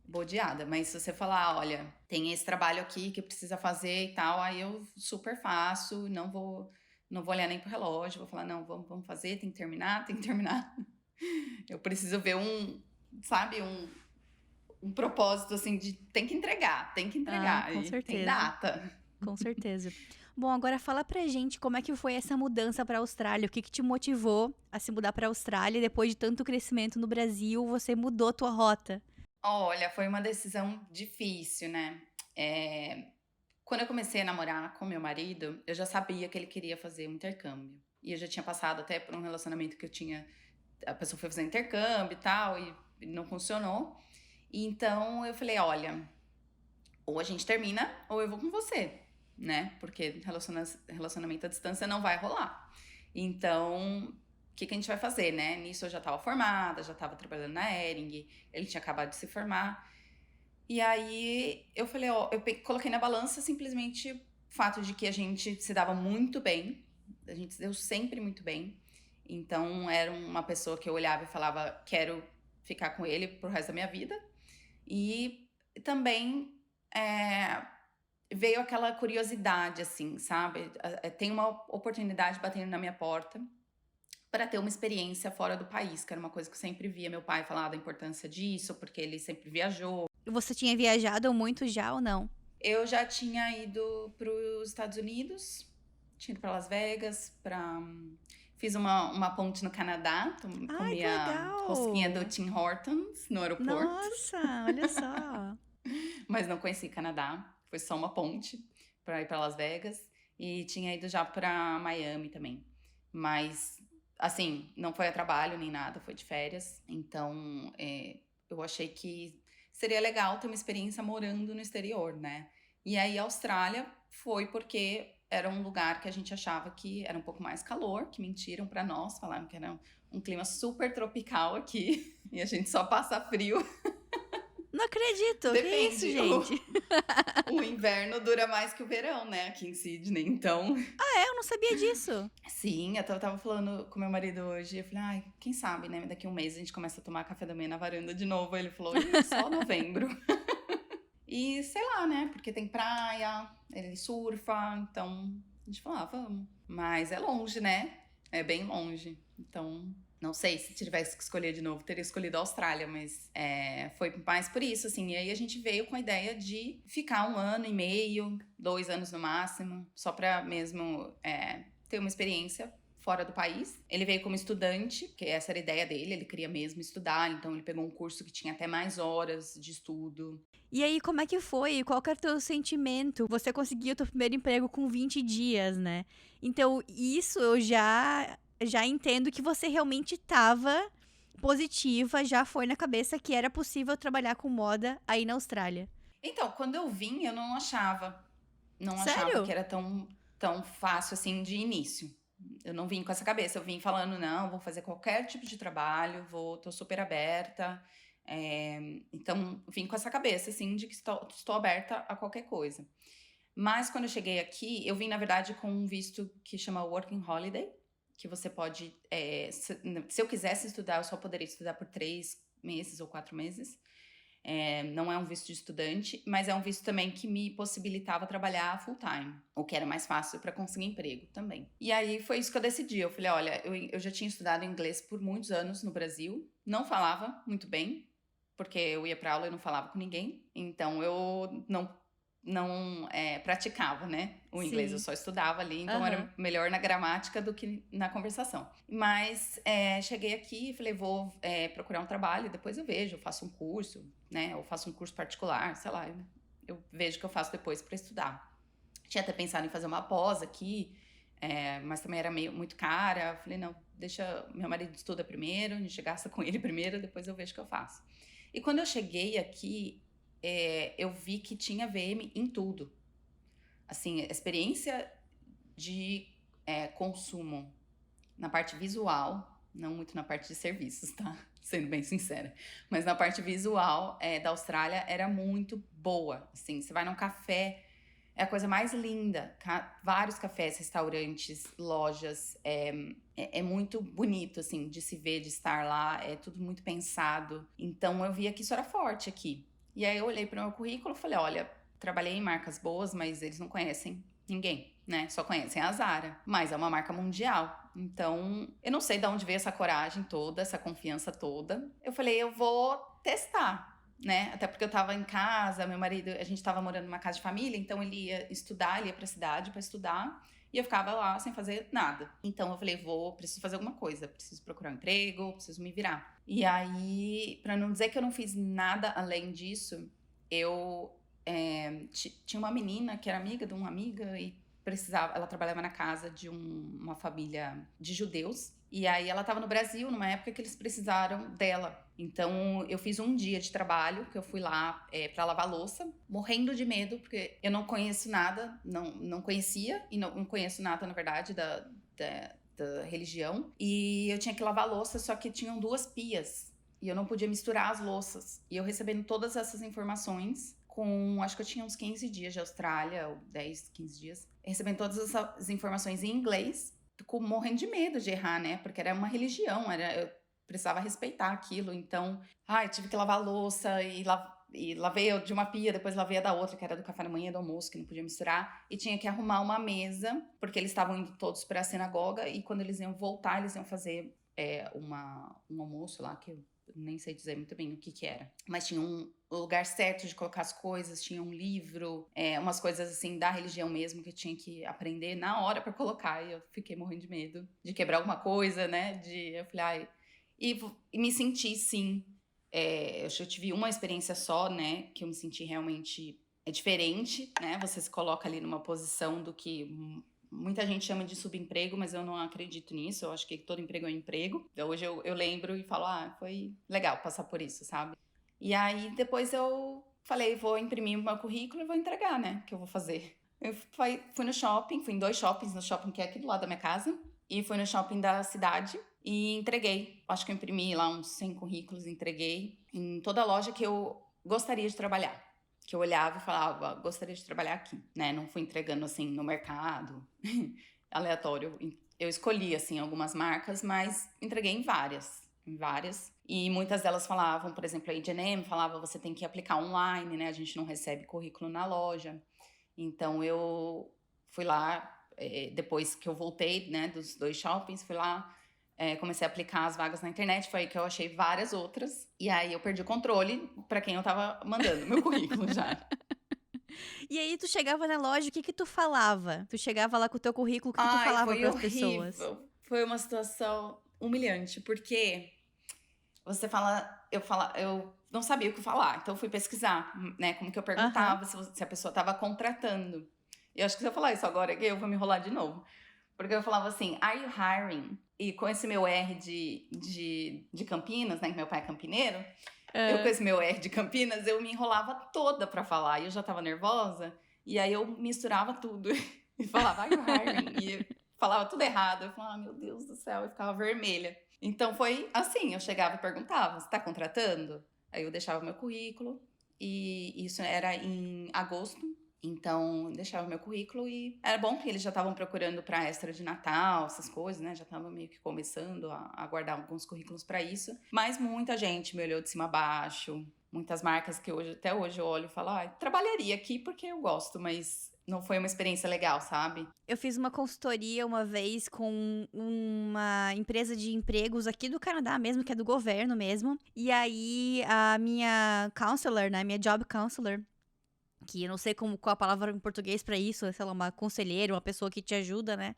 bodeada, mas se você falar, olha, tem esse trabalho aqui que precisa fazer e tal, aí eu super faço, não vou olhar nem pro relógio, vou falar, não, vamos fazer, tem que terminar, tem que terminar. Eu preciso ver sabe, um propósito assim de tem que Ah, entregar, com e tem certeza, data. com certeza. Bom, agora fala pra gente como é que foi essa mudança pra Austrália. O que que te motivou a se mudar pra Austrália e depois de tanto crescimento no Brasil, você mudou tua rota? Olha, foi uma decisão difícil, né? É, Quando eu comecei a namorar com meu marido, eu já sabia que ele queria fazer um intercâmbio. E eu já tinha passado até por um relacionamento que eu tinha. A pessoa foi fazer intercâmbio e tal, e não funcionou. Então eu falei: olha, ou a gente termina, ou eu vou com você, né? Porque relacionamento à distância não vai rolar. Então, o que a gente vai fazer, né? Nisso eu já estava formada, já estava trabalhando na Hering, ele tinha acabado de se formar. E aí eu falei, ó, coloquei na balança simplesmente o fato de que a gente se dava muito bem, a gente se deu sempre muito bem. Então era uma pessoa que eu olhava e falava, quero ficar com ele pro resto da minha vida. E também é, veio aquela curiosidade, assim, sabe? Tem uma oportunidade batendo na minha porta para ter uma experiência fora do país, que era uma coisa que eu sempre via meu pai falar da importância disso, porque ele sempre viajou. Você tinha viajado muito já ou não? Eu já tinha ido para os Estados Unidos, tinha ido para Las Vegas, fiz uma ponte no Canadá, Ai, comi que a rosquinha do legal! Tim Hortons no aeroporto, Nossa, olha só. mas não conheci Canadá, foi só uma ponte para ir para Las Vegas e tinha ido já para Miami também, mas assim, não foi a trabalho nem nada, foi de férias, então eu achei que seria legal ter uma experiência morando no exterior, né? E aí a Austrália foi porque era um lugar que a gente achava que era um pouco mais calor, que mentiram pra nós, falaram que era um clima super tropical aqui e a gente só passa frio. Não acredito, que isso, Depende, gente? o inverno dura mais que o verão, né, aqui em Sydney, então. Ah, é? Eu não sabia disso. Sim, eu tava falando com meu marido hoje, eu falei, ai, quem sabe, né, daqui a um mês a gente começa a tomar café da manhã na varanda de novo. Ele falou, ih, só novembro. E sei lá, né? Porque tem praia, ele surfa, então a gente falou, ah, vamos. Mas é longe, né? É bem longe. Então, não sei se tivesse que escolher de novo, teria escolhido a Austrália, mas foi mais por isso, assim. E aí a gente veio com a ideia de ficar 1 ano e meio, 2 anos no máximo, só pra mesmo ter uma experiência fora do país. Ele veio como estudante, que essa era a ideia dele, ele queria mesmo estudar, então ele pegou um curso que tinha até mais horas de estudo. E aí, como é que foi? Qual que era o teu sentimento? Você conseguiu o teu primeiro emprego com 20 dias, né? Então, isso eu já entendo que você realmente estava positiva, já foi na cabeça que era possível trabalhar com moda aí na Austrália. Então, quando eu vim, eu não achava que Sério? era tão fácil assim de início. Eu não vim com essa cabeça, eu vim falando, não, vou fazer qualquer tipo de trabalho, tô super aberta. Então, vim com essa cabeça, assim, de que estou aberta a qualquer coisa. Mas quando eu cheguei aqui, eu vim, na verdade, com um visto que chama Working Holiday, que você pode, se eu quisesse estudar, eu só poderia estudar por 3 meses ou 4 meses. Não é um visto de estudante, mas é um visto também que me possibilitava trabalhar full time, o que era mais fácil para conseguir emprego também. E aí foi isso que eu decidi. Eu falei, olha, eu já tinha estudado inglês por muitos anos no Brasil, não falava muito bem, porque eu ia para aula e não falava com ninguém, então eu não praticava, né? O inglês eu Sim. só estudava ali, então era melhor na gramática do que na conversação. Mas cheguei aqui e falei, vou procurar um trabalho, depois eu vejo, eu faço um curso, né? Ou faço um curso particular, sei lá, eu vejo o que eu faço depois para estudar. Tinha até pensado em fazer uma pós aqui, mas também era muito cara. Falei, não, deixa meu marido estuda primeiro, a gente gasta com ele primeiro, depois eu vejo o que eu faço. E quando eu cheguei aqui, eu vi que tinha VM em tudo. Assim, experiência de consumo na parte visual, não muito na parte de serviços, tá? Sendo bem sincera. Mas na parte visual da Austrália era muito boa. Assim, você vai num café, é a coisa mais linda. Vários cafés, restaurantes, lojas. É muito bonito, assim, de se ver, de estar lá. É tudo muito pensado. Então, eu via que isso era forte aqui. E aí, eu olhei para o meu currículo e falei, olha, trabalhei em marcas boas, mas eles não conhecem ninguém, né? Só conhecem a Zara. Mas é uma marca mundial. Então, eu não sei de onde veio essa coragem toda, essa confiança toda. Eu falei, eu vou testar. Né? Até porque eu tava em casa, meu marido, a gente tava morando numa casa de família, então ele ia estudar, ele ia pra cidade pra estudar, e eu ficava lá sem fazer nada. Então eu falei, preciso fazer alguma coisa, preciso procurar um emprego, preciso me virar. E aí, pra não dizer que eu não fiz nada além disso, eu tinha uma menina que era amiga de uma amiga e ela trabalhava na casa de uma família de judeus. E aí ela estava no Brasil numa época que eles precisaram dela. Então eu fiz um dia de trabalho, que eu fui lá para lavar louça, morrendo de medo, porque eu não conheço nada, não conhecia, e não conheço nada, na verdade, da religião. E eu tinha que lavar louça, só que tinham 2 pias. E eu não podia misturar as louças. E eu recebendo todas essas informações, acho que eu tinha uns 15 dias de Austrália, ou 10, 15 dias, recebendo todas essas informações em inglês, morrendo de medo de errar, né? Porque era uma religião, eu precisava respeitar aquilo. Então, eu tive que lavar a louça e lavei de uma pia, depois lavei a da outra, que era do café da manhã e do almoço, que não podia misturar. E tinha que arrumar uma mesa, porque eles estavam indo todos para a sinagoga, e quando eles iam voltar, eles iam fazer um almoço lá, que eu nem sei dizer muito bem o que era. Mas tinha um lugar certo de colocar as coisas, tinha um livro, umas coisas assim da religião mesmo que eu tinha que aprender na hora pra colocar. E eu fiquei morrendo de medo de quebrar alguma coisa, né? Eu falei, e me senti, sim. Eu tive uma experiência só, né? Que eu me senti realmente diferente, né? Você se coloca ali numa posição do que muita gente chama de subemprego, mas eu não acredito nisso. Eu acho que todo emprego é um emprego. Então, hoje eu lembro e falo, foi legal passar por isso, sabe? E aí, depois eu falei, vou imprimir o meu currículo e vou entregar, né? O que eu vou fazer? Eu fui no shopping, fui em 2 shoppings, no shopping que é aqui do lado da minha casa, e fui no shopping da cidade e entreguei. Acho que eu imprimi lá uns 100 currículos, entreguei em toda a loja que eu gostaria de trabalhar. Que eu olhava e falava, gostaria de trabalhar aqui, né? Não fui entregando, assim, no mercado, aleatório. Eu escolhi, assim, algumas marcas, mas entreguei em várias. E muitas delas falavam, por exemplo, a H&M falava, você tem que aplicar online, né? A gente não recebe currículo na loja. Então, eu fui lá, depois que eu voltei, né, dos 2 shoppings, fui lá, comecei a aplicar as vagas na internet, foi aí que eu achei várias outras. E aí eu perdi o controle pra quem eu tava mandando meu currículo já. E aí tu chegava na loja, o que tu falava? Tu chegava lá com o teu currículo, o que tu falava pras pessoas? Foi uma situação humilhante, porque eu não sabia o que falar, então eu fui pesquisar, né, como que eu perguntava se a pessoa tava contratando. E eu acho que se eu falar isso agora, eu vou me enrolar de novo. Porque eu falava assim, are you hiring? E com esse meu R de Campinas, né, que meu pai é campineiro, eu com esse meu R de Campinas, eu me enrolava toda pra falar, e eu já tava nervosa, e aí eu misturava tudo, e falava, are you hiring? E falava tudo errado, eu falava, meu Deus do céu, eu ficava vermelha. Então foi assim, eu chegava e perguntava, você tá contratando? Aí eu deixava meu currículo, e isso era em agosto. Então, deixava meu currículo e era bom que eles já estavam procurando para extra de Natal, essas coisas, né? Já estavam meio que começando a guardar alguns currículos para isso. Mas muita gente me olhou de cima a baixo. muitas marcas que até hoje eu olho e falo, trabalharia aqui porque eu gosto, mas não foi uma experiência legal, sabe? Eu fiz uma consultoria uma vez com uma empresa de empregos aqui do Canadá mesmo, que é do governo mesmo. E aí, a minha counselor, né, minha job counselor, que eu não sei qual a palavra em português pra isso, sei lá, uma conselheira, uma pessoa que te ajuda, né?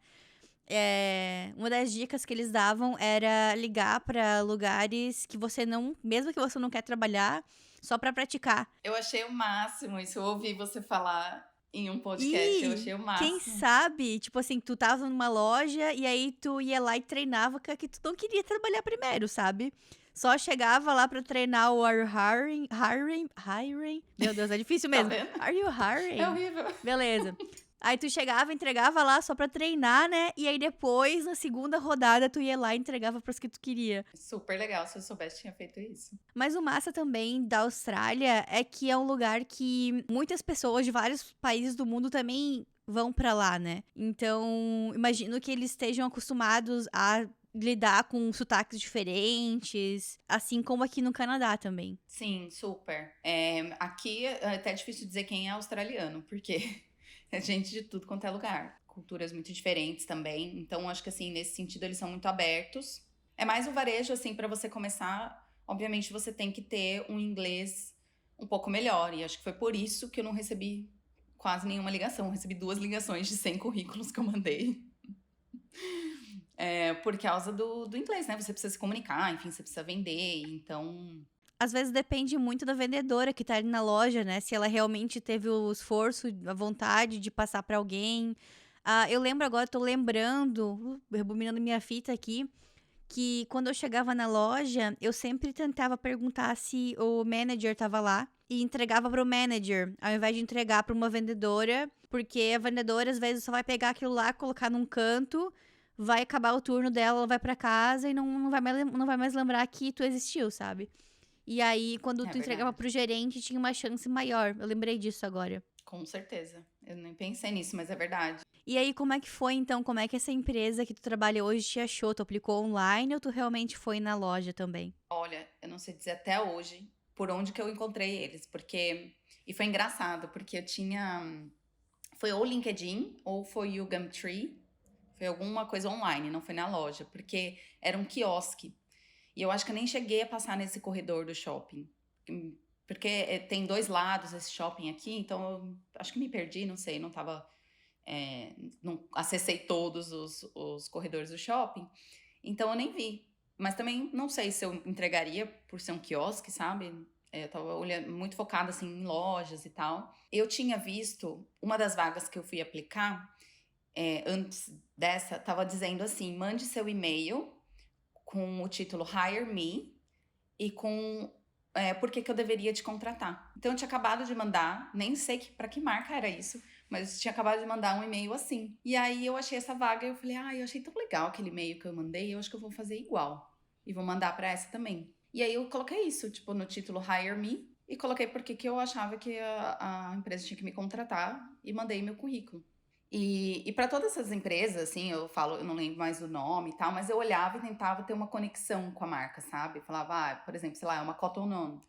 Uma das dicas que eles davam era ligar pra lugares que você não, mesmo que você não quer trabalhar, só pra praticar. Eu achei o máximo isso. Eu ouvi você falar em um podcast, eu achei E o quem máximo. sabe, tipo assim, tu tava numa loja e aí tu ia lá e treinava que tu não queria trabalhar primeiro, sabe? Só chegava lá pra treinar o Are you hiring? Meu Deus, é difícil Tá mesmo. vendo? Are you É hiring? horrível. Beleza. Aí tu chegava, entregava lá só pra treinar, né? E aí depois, na segunda rodada, tu ia lá e entregava pros que tu queria. Super legal, se eu soubesse tinha feito isso. Mas o massa também da Austrália é que é um lugar que muitas pessoas de vários países do mundo também vão pra lá, né? Então, imagino que eles estejam acostumados a lidar com sotaques diferentes, assim como aqui no Canadá também. Sim, super. Aqui é até difícil dizer quem é australiano, porque é gente de tudo quanto é lugar. Culturas muito diferentes também. Então, acho que assim, nesse sentido, eles são muito abertos. É mais o varejo, assim, para você começar. Obviamente, você tem que ter um inglês um pouco melhor. E acho que foi por isso que eu não recebi quase nenhuma ligação. Eu recebi 2 ligações de 100 currículos que eu mandei. Por causa do inglês, né? Você precisa se comunicar, enfim, você precisa vender. Então, Às vezes depende muito da vendedora que tá ali na loja, né? Se ela realmente teve o esforço, a vontade de passar pra alguém. Eu lembro agora, tô lembrando, rebobinando minha fita aqui, que quando eu chegava na loja, eu sempre tentava perguntar se o manager tava lá e entregava pro manager, ao invés de entregar pra uma vendedora, porque a vendedora às vezes só vai pegar aquilo lá, colocar num canto, vai acabar o turno dela, ela vai pra casa e não vai mais lembrar que tu existiu, sabe? E aí, quando é tu entregava verdade. pro gerente, tinha uma chance maior. Eu lembrei disso agora. Com certeza. Eu nem pensei nisso, mas é verdade. E aí, como é que foi, então? Como é que essa empresa que tu trabalha hoje te achou? Tu aplicou online ou tu realmente foi na loja também? Olha, eu não sei dizer até hoje por onde que eu encontrei eles, porque. E foi engraçado, porque eu tinha. Foi ou LinkedIn ou foi o Gumtree. Foi alguma coisa online, não foi na loja, porque era um quiosque. E eu acho que eu nem cheguei a passar nesse corredor do shopping. Porque tem 2 lados esse shopping aqui, então eu acho que me perdi, não sei, não tava. Não acessei todos os corredores do shopping, então eu nem vi. Mas também não sei se eu entregaria por ser um quiosque, sabe? Eu tava olhando, muito focada assim em lojas e tal. Eu tinha visto uma das vagas que eu fui aplicar, antes dessa, tava dizendo assim: mande seu e-mail com o título Hire Me e com por que eu deveria te contratar. Então eu tinha acabado de mandar, nem sei para que marca era isso, mas tinha acabado de mandar um e-mail assim. E aí eu achei essa vaga e eu falei, eu achei tão legal aquele e-mail que eu mandei, eu acho que eu vou fazer igual. E vou mandar para essa também. E aí eu coloquei isso, tipo, no título Hire Me, e coloquei porque que eu achava que a empresa tinha que me contratar e mandei meu currículo. E para todas essas empresas, assim, eu falo, eu não lembro mais o nome e tal, mas eu olhava e tentava ter uma conexão com a marca, sabe? Falava, por exemplo, sei lá, é uma Cotton On.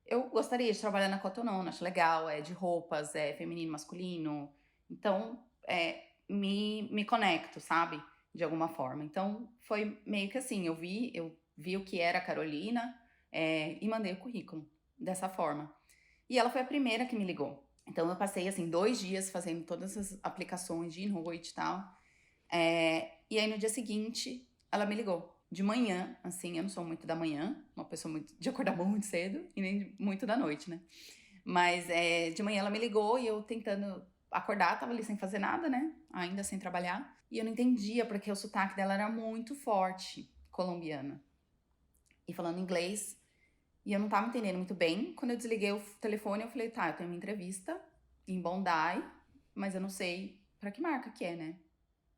Eu gostaria de trabalhar na Cotton On, acho legal, é de roupas, é feminino, masculino. Então, me conecto, sabe? De alguma forma. Então, foi meio que assim, eu vi o que era a Carolina, e mandei o currículo dessa forma. E ela foi a primeira que me ligou. Então, eu passei, assim, 2 dias fazendo todas as aplicações de noite e tal. E aí, no dia seguinte, ela me ligou. De manhã, assim, eu não sou muito da manhã, uma pessoa muito de acordar muito cedo, e nem muito da noite, né? Mas de manhã ela me ligou e eu tentando acordar, tava ali sem fazer nada, né? Ainda sem trabalhar. E eu não entendia, porque o sotaque dela era muito forte, colombiana. E falando inglês. E eu não tava entendendo muito bem. Quando eu desliguei o telefone, eu falei, tá, eu tenho uma entrevista em Bondi, mas eu não sei pra que marca que é, né?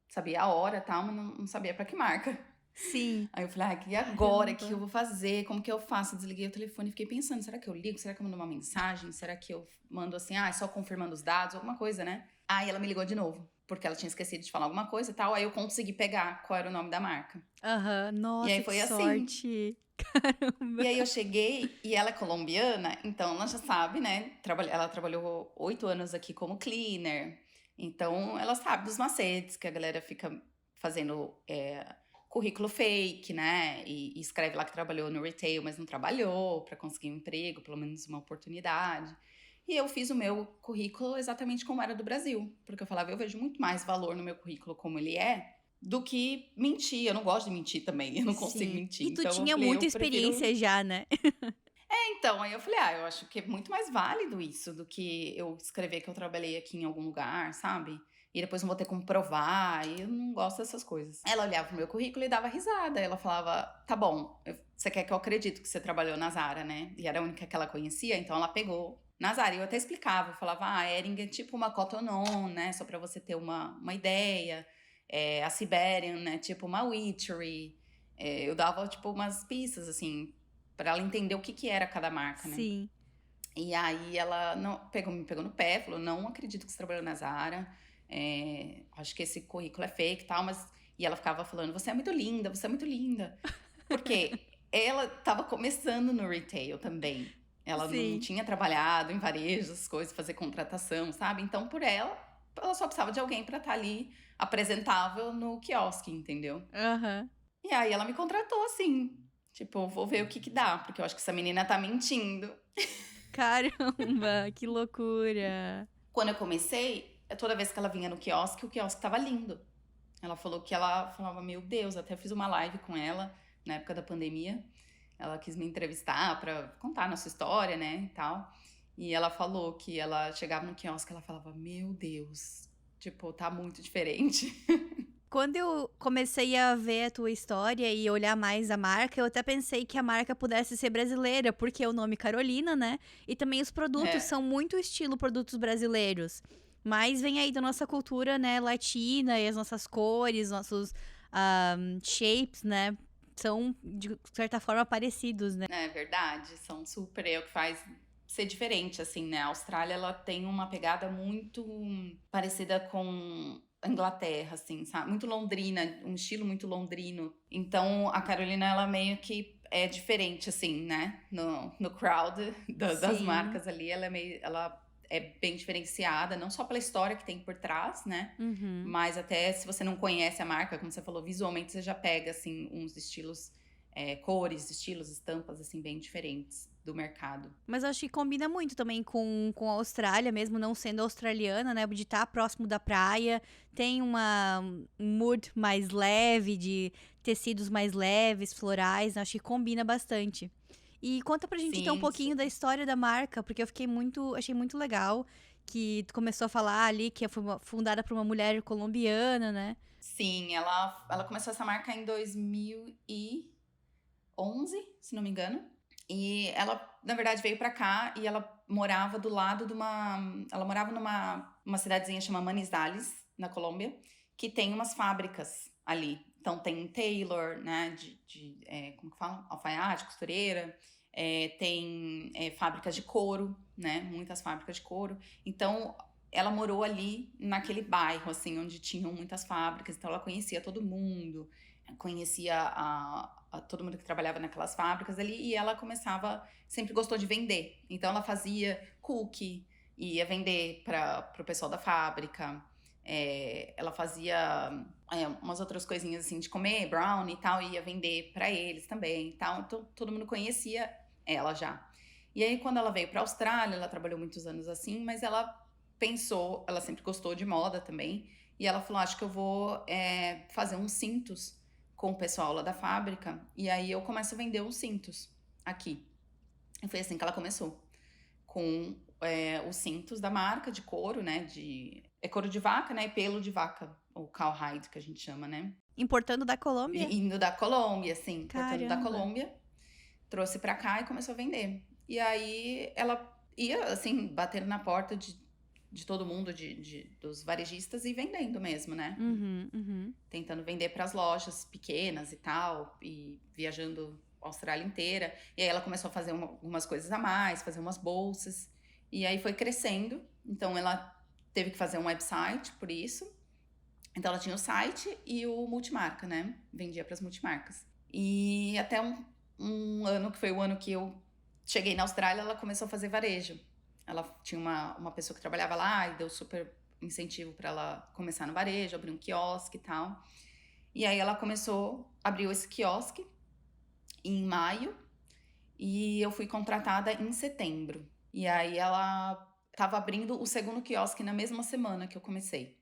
Sabia a hora e tal, mas não sabia pra que marca. Sim. Aí eu falei, e agora? O que eu vou fazer? Como que eu faço? Desliguei o telefone e fiquei pensando, será que eu ligo? Será que eu mando uma mensagem? Será que eu mando assim, só confirmando os dados? Alguma coisa, né? Aí ela me ligou de novo, porque ela tinha esquecido de falar alguma coisa e tal. Aí eu consegui pegar qual era o nome da marca. Aham. E aí Nossa, que foi assim. sorte. E Caramba. aí eu cheguei e ela é colombiana, então ela já sabe, né? Ela trabalhou 8 anos aqui como cleaner. Então ela sabe dos macetes que a galera fica fazendo currículo fake, né? E escreve lá que trabalhou no retail, mas não trabalhou para conseguir um emprego, pelo menos uma oportunidade. E eu fiz o meu currículo exatamente como era do Brasil, porque eu falava, eu vejo muito mais valor no meu currículo como ele é do que mentir. Eu não gosto de mentir também, eu não consigo Sim. mentir. E tu Então eu tinha falei, muita eu prefiro. experiência já, né? Então, aí eu falei, eu acho que é muito mais válido isso do que eu escrever que eu trabalhei aqui em algum lugar, sabe? E depois não vou ter como provar, e eu não gosto dessas coisas. Ela olhava pro meu currículo e dava risada. Ela falava, tá bom, você quer que eu acredite que você trabalhou na Zara, né? E era a única que ela conhecia, então ela pegou na Zara. E eu até explicava, eu falava, a Hering é tipo uma Cotton On, né? Só pra você ter uma ideia. A Siberian, né? Tipo uma Witchery. Eu dava, tipo, umas pistas, assim, pra ela entender o que era cada marca, né? Sim. E aí ela me pegou no pé, falou, não acredito que você trabalhou na Zara, acho que esse currículo é fake e tal, mas... E ela ficava falando, você é muito linda, você é muito linda. Porque ela estava começando no retail também. Ela não Sim. tinha trabalhado em varejo, essas coisas, fazer contratação, sabe? Então, por ela só precisava de alguém para estar ali apresentável no quiosque, entendeu? Aham. E aí ela me contratou assim, tipo, vou ver o que dá, porque eu acho que essa menina tá mentindo. Caramba, que loucura. Quando eu comecei, toda vez que ela vinha no quiosque, o quiosque tava lindo. Ela falou que ela falava, meu Deus, até fiz uma live com ela na época da pandemia. Ela quis me entrevistar pra contar a nossa história, né, e tal. E ela falou que ela chegava no quiosque e ela falava, meu Deus, tipo, tá muito diferente. Quando eu comecei a ver a tua história e olhar mais a marca, eu até pensei que a marca pudesse ser brasileira, porque é o nome Carolina, né? E também os produtos É, são muito estilo produtos brasileiros. Mas vem aí da nossa cultura, né, latina e as nossas cores, nossos shapes, né? São, de certa forma, parecidos, né? é verdade, são super, o que faz ser diferente, assim, né? A Austrália, ela tem uma pegada muito parecida com a Inglaterra, assim, sabe? Muito londrina, um estilo muito londrino. Então, a Carolina, ela meio que é diferente, assim, né? No crowd das Sim. marcas ali, ela é bem diferenciada, não só pela história que tem por trás, né? Uhum. Mas até se você não conhece a marca, como você falou, visualmente você já pega, assim, uns estilos, cores, estilos, estampas, assim, bem diferentes do mercado. Mas eu acho que combina muito também com a Austrália, mesmo não sendo australiana, né? De estar próximo da praia. Tem um mood mais leve, de tecidos mais leves, florais. Acho que combina bastante. E conta pra gente então um Sim, pouquinho da super. história da marca, porque eu achei muito legal que tu começou a falar ali que foi fundada por uma mulher colombiana, né? Sim, ela começou essa marca em 2011, se não me engano. E ela, na verdade, veio pra cá e ela morava do lado de uma. Ela morava numa cidadezinha chamada Manizales, na Colômbia, que tem umas fábricas ali. Então tem Taylor, né? Como que fala? Alfaiate, costureira. Tem fábricas de couro, né? Muitas fábricas de couro. Então ela morou ali naquele bairro, assim, onde tinham muitas fábricas, então ela conhecia todo mundo, conhecia todo mundo que trabalhava naquelas fábricas ali, e ela sempre gostou de vender. Então ela fazia cookie, ia vender para o pessoal da fábrica, ela fazia umas outras coisinhas assim de comer, brownie e tal, e ia vender para eles também e tal. Então todo mundo conhecia ela já. E aí, quando ela veio para a Austrália, ela trabalhou muitos anos assim, mas ela sempre gostou de moda também, e ela falou, acho que eu vou fazer uns cintos com o pessoal lá da fábrica, e aí eu começo a vender os cintos aqui. E foi assim que ela começou, com os cintos da marca de couro, né, é couro de vaca, né, e pelo de vaca, o cowhide que a gente chama, né. Importando da Colômbia? Indo da Colômbia, assim, importando da Caramba. Colômbia, trouxe pra cá e começou a vender. E aí ela ia, assim, batendo na porta de todo mundo, dos varejistas e vendendo mesmo, né? Uhum, uhum. Tentando vender para as lojas pequenas e tal, e viajando a Austrália inteira. E aí ela começou a fazer algumas coisas a mais, fazer umas bolsas. E aí foi crescendo. Então ela teve que fazer um website por isso. Então ela tinha o site e o multimarca, né? Vendia para as multimarcas. E até um ano, que foi o ano que eu cheguei na Austrália, ela começou a fazer varejo. Ela tinha uma pessoa que trabalhava lá e deu super incentivo para ela começar no varejo, abrir um quiosque e tal. E aí ela abriu esse quiosque em maio e eu fui contratada em setembro. E aí ela estava abrindo o segundo quiosque na mesma semana que eu comecei.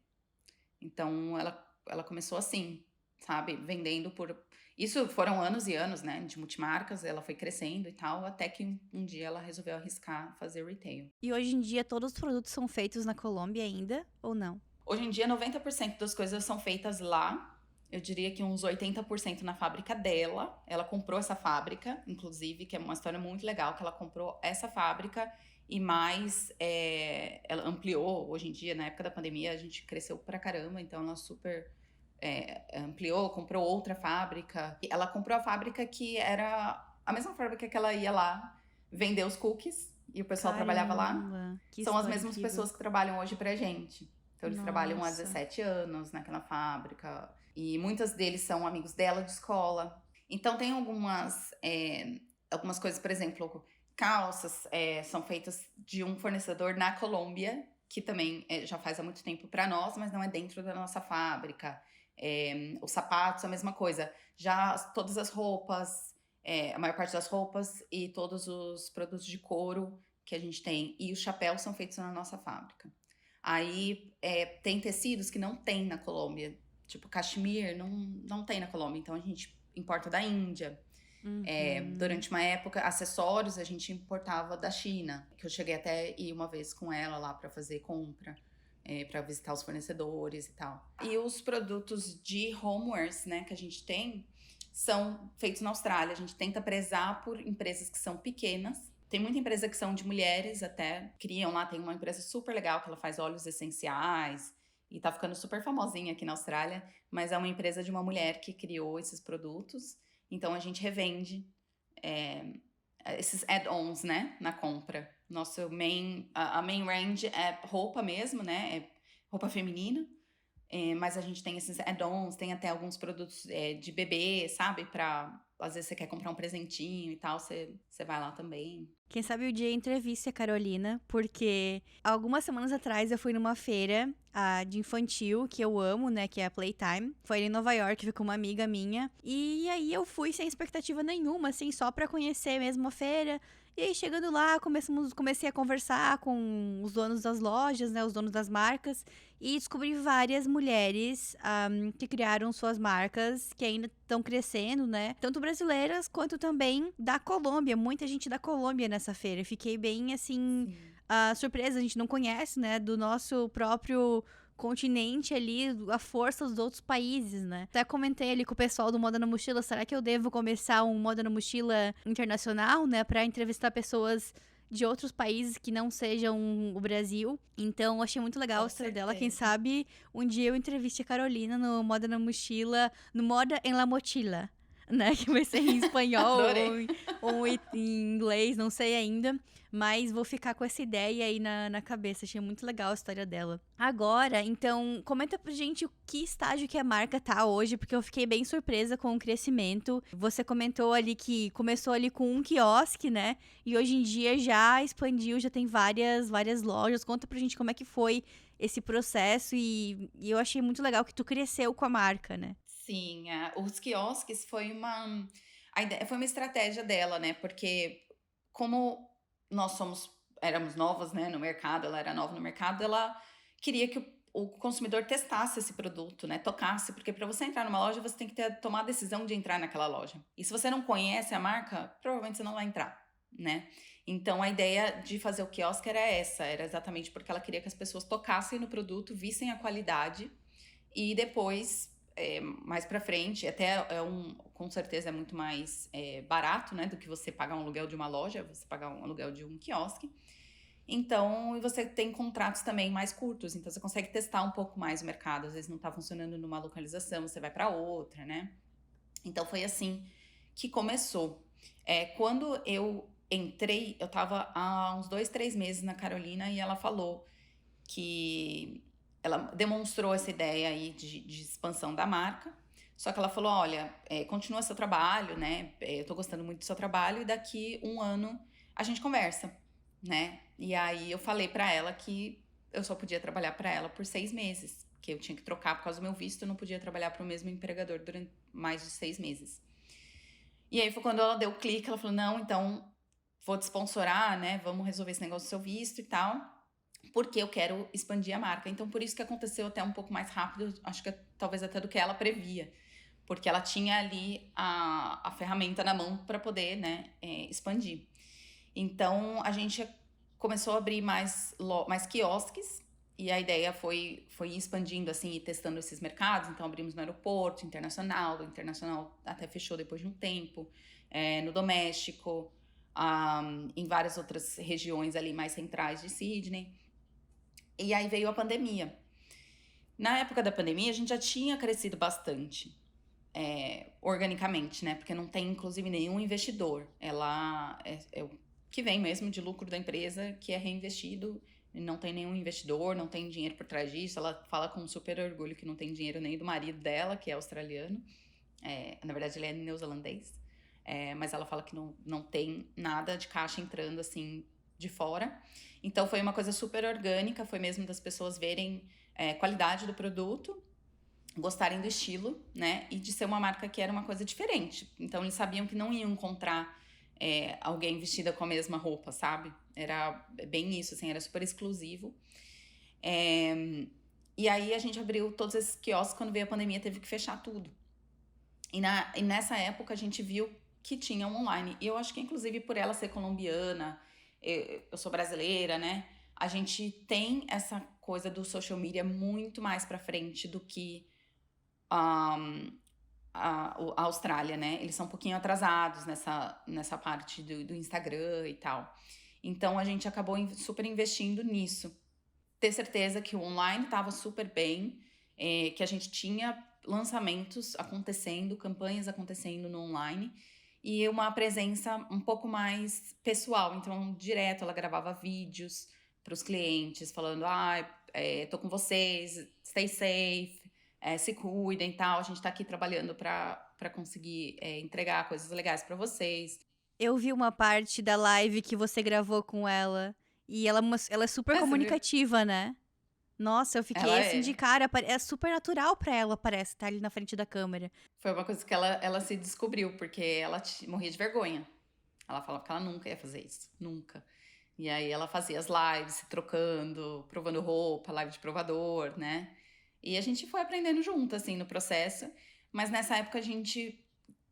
Então ela começou assim, sabe? Vendendo por. Isso foram anos e anos, né? De multimarcas, ela foi crescendo e tal, até que um dia ela resolveu arriscar fazer retail. E hoje em dia todos os produtos são feitos na Colômbia ainda, ou não? Hoje em dia, 90% das coisas são feitas lá. Eu diria que uns 80% na fábrica dela. Ela comprou essa fábrica, inclusive, que é uma história muito legal, que ela comprou essa fábrica e mais, ela ampliou. Hoje em dia, na época da pandemia, a gente cresceu pra caramba, então ela super ampliou, comprou outra fábrica. Ela comprou a fábrica que era a mesma fábrica que ela ia lá vender os cookies, e o pessoal trabalhava lá. Que São as história mesmas incrível. pessoas que trabalham hoje pra gente. Então eles trabalham há Nossa. 17 anos naquela fábrica. E muitos deles são amigos dela de escola. Então tem algumas coisas, por exemplo, calças são feitas de um fornecedor na Colômbia, que também já faz há muito tempo para nós, mas não é dentro da nossa fábrica. Os sapatos, a mesma coisa. Já todas as roupas, a maior parte das roupas e todos os produtos de couro que a gente tem e os chapéus são feitos na nossa fábrica. Aí tem tecidos que não tem na Colômbia, tipo cachemir, não tem na Colômbia, então a gente importa da Índia. Durante uma época, acessórios a gente importava da China, que eu cheguei até ir uma vez com ela lá para fazer compra, para visitar os fornecedores e tal. E os produtos de homewares, né, que a gente tem, são feitos na Austrália. A gente tenta prezar por empresas que são pequenas. Tem muita empresa que são de mulheres até, criam lá, tem uma empresa super legal que ela faz óleos essenciais e tá ficando super famosinha aqui na Austrália, mas é uma empresa de uma mulher que criou esses produtos, então a gente revende esses add-ons, né, na compra. Nosso main range é roupa mesmo, né, é roupa feminina, mas a gente tem esses add-ons, tem até alguns produtos de bebê, sabe, às vezes você quer comprar um presentinho e tal, você vai lá também. Quem sabe o dia entreviste a Carolina, porque algumas semanas atrás eu fui numa feira de infantil, que eu amo, né, que é a Playtime. Foi em Nova York, ficou uma amiga minha. E aí eu fui sem expectativa nenhuma, assim, só pra conhecer mesmo a feira. E aí, chegando lá, comecei a conversar com os donos das lojas, né, os donos das marcas, e descobri várias mulheres que criaram suas marcas, que ainda estão crescendo, né, tanto brasileiras quanto também da Colômbia, muita gente da Colômbia nessa feira. Fiquei bem, assim, surpresa, a gente não conhece, né, do nosso próprio continente ali, a força dos outros países, né? Até comentei ali com o pessoal do Moda na Mochila, será que eu devo começar um Moda na Mochila internacional, né? Pra entrevistar pessoas de outros países que não sejam o Brasil. Então, achei muito legal a história dela. Quem sabe um dia eu entreviste a Carolina no Moda na Mochila, no Moda en la Mochila, né? Que vai ser em espanhol ou em inglês, não sei ainda. Mas vou ficar com essa ideia aí na cabeça. Achei muito legal a história dela. Agora, então, comenta pra gente o que estágio que a marca tá hoje, porque eu fiquei bem surpresa com o crescimento. Você comentou ali que começou ali com um quiosque, né? E hoje em dia já expandiu, já tem várias lojas. Conta pra gente como é que foi esse processo e eu achei muito legal que tu cresceu com a marca, né? Sim, os quiosques foi uma estratégia dela, né? Porque como éramos novos, né, no mercado, ela era nova no mercado, ela queria que o consumidor testasse esse produto, né, tocasse, porque para você entrar numa loja, você tem que tomar a decisão de entrar naquela loja. E se você não conhece a marca, provavelmente você não vai entrar, né? Então a ideia de fazer o quiosque era exatamente porque ela queria que as pessoas tocassem no produto, vissem a qualidade e depois mais pra frente, até com certeza é muito mais barato, né, do que você pagar um aluguel de uma loja, você pagar um aluguel de um quiosque. Então, e você tem contratos também mais curtos, então você consegue testar um pouco mais o mercado, às vezes não tá funcionando numa localização, você vai para outra, né? Então foi assim que começou. Quando eu entrei, eu tava há uns 2, 3 meses na Carolina e ela falou que ela demonstrou essa ideia aí de expansão da marca. Só que ela falou, olha, continua seu trabalho, né? Eu tô gostando muito do seu trabalho e daqui 1 ano a gente conversa, né? E aí eu falei pra ela que eu só podia trabalhar pra ela por 6 meses, que eu tinha que trocar por causa do meu visto, eu não podia trabalhar pro mesmo empregador durante mais de 6 meses. E aí foi quando ela deu o clique, ela falou, não, então vou te sponsorar, né? Vamos resolver esse negócio do seu visto e tal, porque eu quero expandir a marca. Então, por isso que aconteceu até um pouco mais rápido, acho que talvez até do que ela previa, porque ela tinha ali a ferramenta na mão para poder, né, expandir. Então, a gente começou a abrir mais quiosques, e a ideia foi ir expandindo, assim, e testando esses mercados. Então, abrimos no aeroporto, internacional, do internacional até fechou depois de um tempo, no doméstico, em várias outras regiões ali mais centrais de Sydney. E aí veio a pandemia. Na época da pandemia, a gente já tinha crescido bastante, organicamente, né? Porque não tem, inclusive, nenhum investidor. Ela é o que vem mesmo de lucro da empresa, que é reinvestido. Não tem nenhum investidor, não tem dinheiro por trás disso. Ela fala com super orgulho que não tem dinheiro nem do marido dela, que é australiano. Na verdade, ele é neozelandês. Mas ela fala que não tem nada de caixa entrando, assim, de fora. Então, foi uma coisa super orgânica. Foi mesmo das pessoas verem qualidade do produto, gostarem do estilo, né? E de ser uma marca que era uma coisa diferente. Então, eles sabiam que não iam encontrar alguém vestida com a mesma roupa, sabe? Era bem isso, assim, era super exclusivo. E aí, a gente abriu todos esses quiosques. Quando veio a pandemia, teve que fechar tudo. E nessa época, a gente viu que tinha um online. E eu acho que, inclusive, por ela ser colombiana, eu sou brasileira, né? A gente tem essa coisa do social media muito mais pra frente do que a Austrália, né? Eles são um pouquinho atrasados nessa parte do Instagram e tal. Então, a gente acabou super investindo nisso. Ter certeza que o online estava super bem, que a gente tinha lançamentos acontecendo, campanhas acontecendo no online, e uma presença um pouco mais pessoal. Então, direto, ela gravava vídeos para os clientes, falando, tô com vocês, stay safe, se cuidem e tal, a gente tá aqui trabalhando para conseguir entregar coisas legais para vocês. Eu vi uma parte da live que você gravou com ela. E ela é super Você viu? comunicativa, né? Nossa, eu fiquei Ela assim de cara. É super natural pra ela, parece, estar ali na frente da câmera. foi uma coisa que ela se descobriu, porque ela morria de vergonha. Ela falava que ela nunca ia fazer isso, nunca. E aí ela fazia as lives, se trocando, provando roupa, live de provador, né? E a gente foi aprendendo junto, assim, no processo. Mas nessa época a gente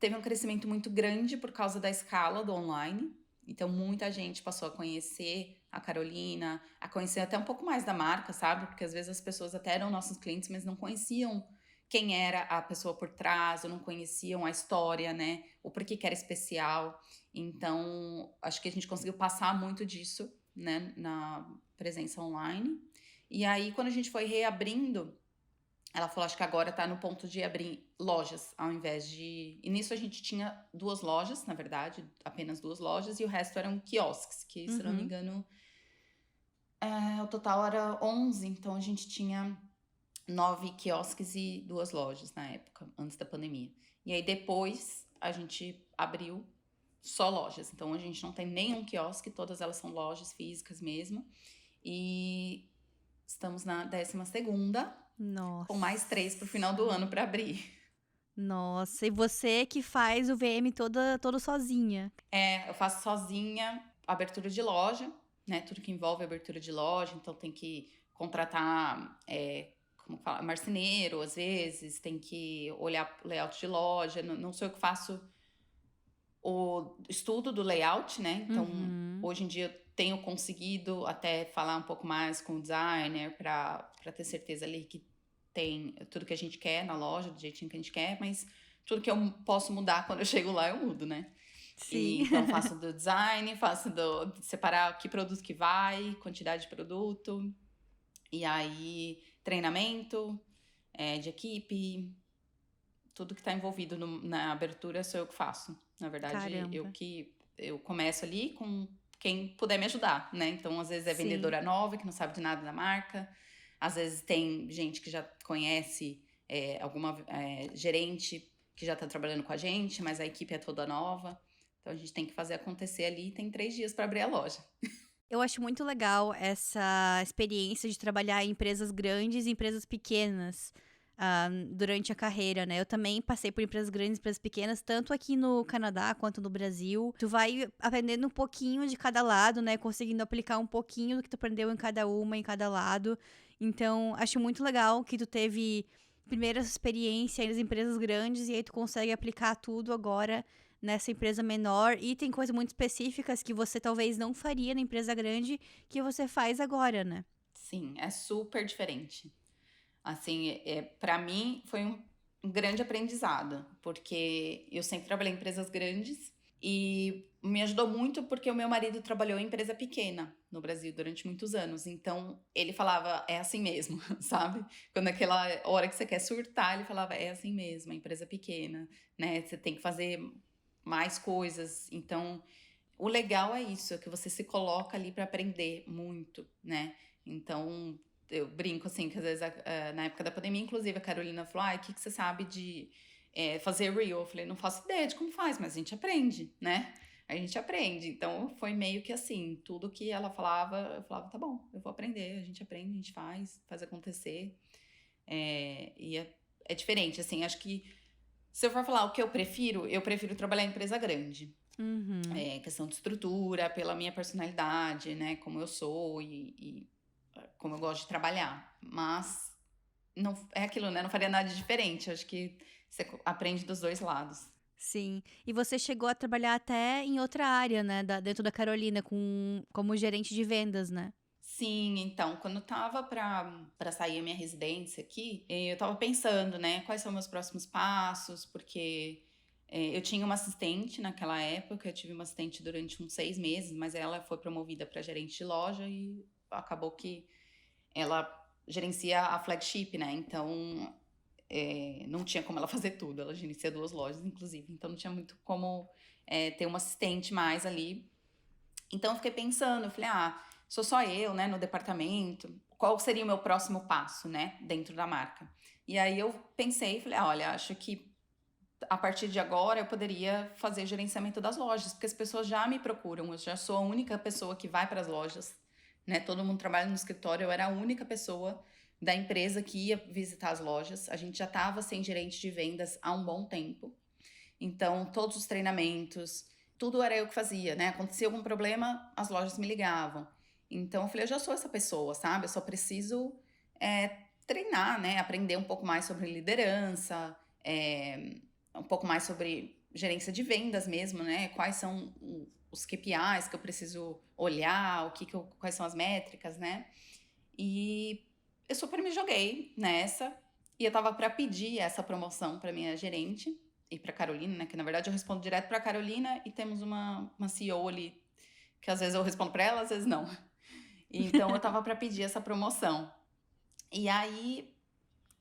teve um crescimento muito grande por causa da escala do online. Então muita gente passou a conhecer a Carolina, a conhecer até um pouco mais da marca, sabe? Porque às vezes as pessoas até eram nossos clientes, mas não conheciam quem era a pessoa por trás, ou não conheciam a história, né? O porquê que era especial. Então, acho que a gente conseguiu passar muito disso, né, na presença online. E aí, quando a gente foi reabrindo, ela falou, acho que agora tá no ponto de abrir lojas, ao invés de... E nisso a gente tinha 2 lojas, na verdade, apenas 2 lojas, e o resto eram quiosques, que, se não me engano, o total era 11, então a gente tinha 9 quiosques e 2 lojas na época, antes da pandemia. E aí depois a gente abriu só lojas. Então a gente não tem nenhum quiosque, todas elas são lojas físicas mesmo. E estamos na 12ª, com mais 3 pro final do ano para abrir. Nossa, e você que faz o VM todo sozinha. Eu faço sozinha abertura de loja, né? Tudo que envolve abertura de loja, então tem que contratar como fala, marceneiro, às vezes, tem que olhar o layout de loja. Não sou eu que faço o estudo do layout, né? Então, hoje em dia eu tenho conseguido até falar um pouco mais com o designer para ter certeza ali que tem tudo que a gente quer na loja, do jeitinho que a gente quer, mas tudo que eu posso mudar quando eu chego lá, eu mudo, né? Sim. Então, faço do design, faço de separar que produto que vai, quantidade de produto, e aí treinamento de equipe, tudo que está envolvido na abertura sou eu que faço. Na verdade, Caramba. eu começo ali com quem puder me ajudar, né? Então, às vezes é Sim. vendedora nova que não sabe de nada da marca, às vezes tem gente que já conhece alguma gerente que já tá trabalhando com a gente, mas a equipe é toda nova. Então a gente tem que fazer acontecer ali e tem 3 dias para abrir a loja. Eu acho muito legal essa experiência de trabalhar em empresas grandes e empresas pequenas, durante a carreira, né. Eu também passei por empresas grandes e empresas pequenas, tanto aqui no Canadá quanto no Brasil. Tu vai aprendendo um pouquinho de cada lado, né, conseguindo aplicar um pouquinho do que tu aprendeu em cada uma, em cada lado. Então, acho muito legal que tu teve primeiro essa experiência nas empresas grandes e aí tu consegue aplicar tudo agora nessa empresa menor e tem coisas muito específicas que você talvez não faria na empresa grande que você faz agora, né. Sim, é super diferente. Assim, para mim foi um grande aprendizado, porque eu sempre trabalhei em empresas grandes e me ajudou muito porque o meu marido trabalhou em empresa pequena no Brasil durante muitos anos. Então, ele falava, é assim mesmo, sabe? Quando aquela hora que você quer surtar, ele falava, é assim mesmo, é empresa pequena, né? Você tem que fazer mais coisas. Então, o legal é isso, é que você se coloca ali para aprender muito, né? Então, eu brinco assim, que às vezes, na época da pandemia, inclusive, a Carolina falou: ai, o que, que você sabe de fazer Reel? Eu falei: não faço ideia de como faz, mas a gente aprende, né? A gente aprende. Então, foi meio que assim, tudo que ela falava, eu falava: tá bom, eu vou aprender, a gente aprende, a gente faz acontecer. É diferente, assim, acho que se eu for falar o que eu prefiro trabalhar em empresa grande. Uhum. Questão de estrutura, pela minha personalidade, né? Como eu sou como eu gosto de trabalhar. Mas não é aquilo, né? Não faria nada de diferente. Acho que você aprende dos dois lados. Sim. E você chegou a trabalhar até em outra área, né, dentro da Carolina como gerente de vendas, né? Sim, então, quando eu tava pra sair a minha residência aqui, eu tava pensando, né, quais são meus próximos passos, porque eu tinha uma assistente naquela época, eu tive uma assistente durante uns 6 meses, mas ela foi promovida para gerente de loja e acabou que ela gerencia a flagship, né? Então, não tinha como ela fazer tudo. Ela gerencia 2 lojas, inclusive. Então, não tinha muito como ter uma assistente mais ali. Então, eu fiquei pensando, eu falei, sou só eu, né, no departamento. Qual seria o meu próximo passo, né, dentro da marca? E aí eu pensei, falei, olha, acho que a partir de agora eu poderia fazer gerenciamento das lojas, porque as pessoas já me procuram, eu já sou a única pessoa que vai para as lojas, né? Todo mundo trabalha no escritório, eu era a única pessoa da empresa que ia visitar as lojas. A gente já estava sem gerente de vendas há um bom tempo. Então, todos os treinamentos, tudo era eu que fazia, né? Acontecia algum problema, as lojas me ligavam. Então, eu falei, eu já sou essa pessoa, sabe? Eu só preciso treinar, né? Aprender um pouco mais sobre liderança, um pouco mais sobre gerência de vendas mesmo, né? Quais são os KPIs que eu preciso olhar, quais são as métricas, né? E eu super me joguei nessa. E eu tava para pedir essa promoção para minha gerente e para Carolina, né? Que na verdade eu respondo direto para Carolina e temos uma CEO ali que às vezes eu respondo para ela, às vezes não. Então eu tava para pedir essa promoção. E aí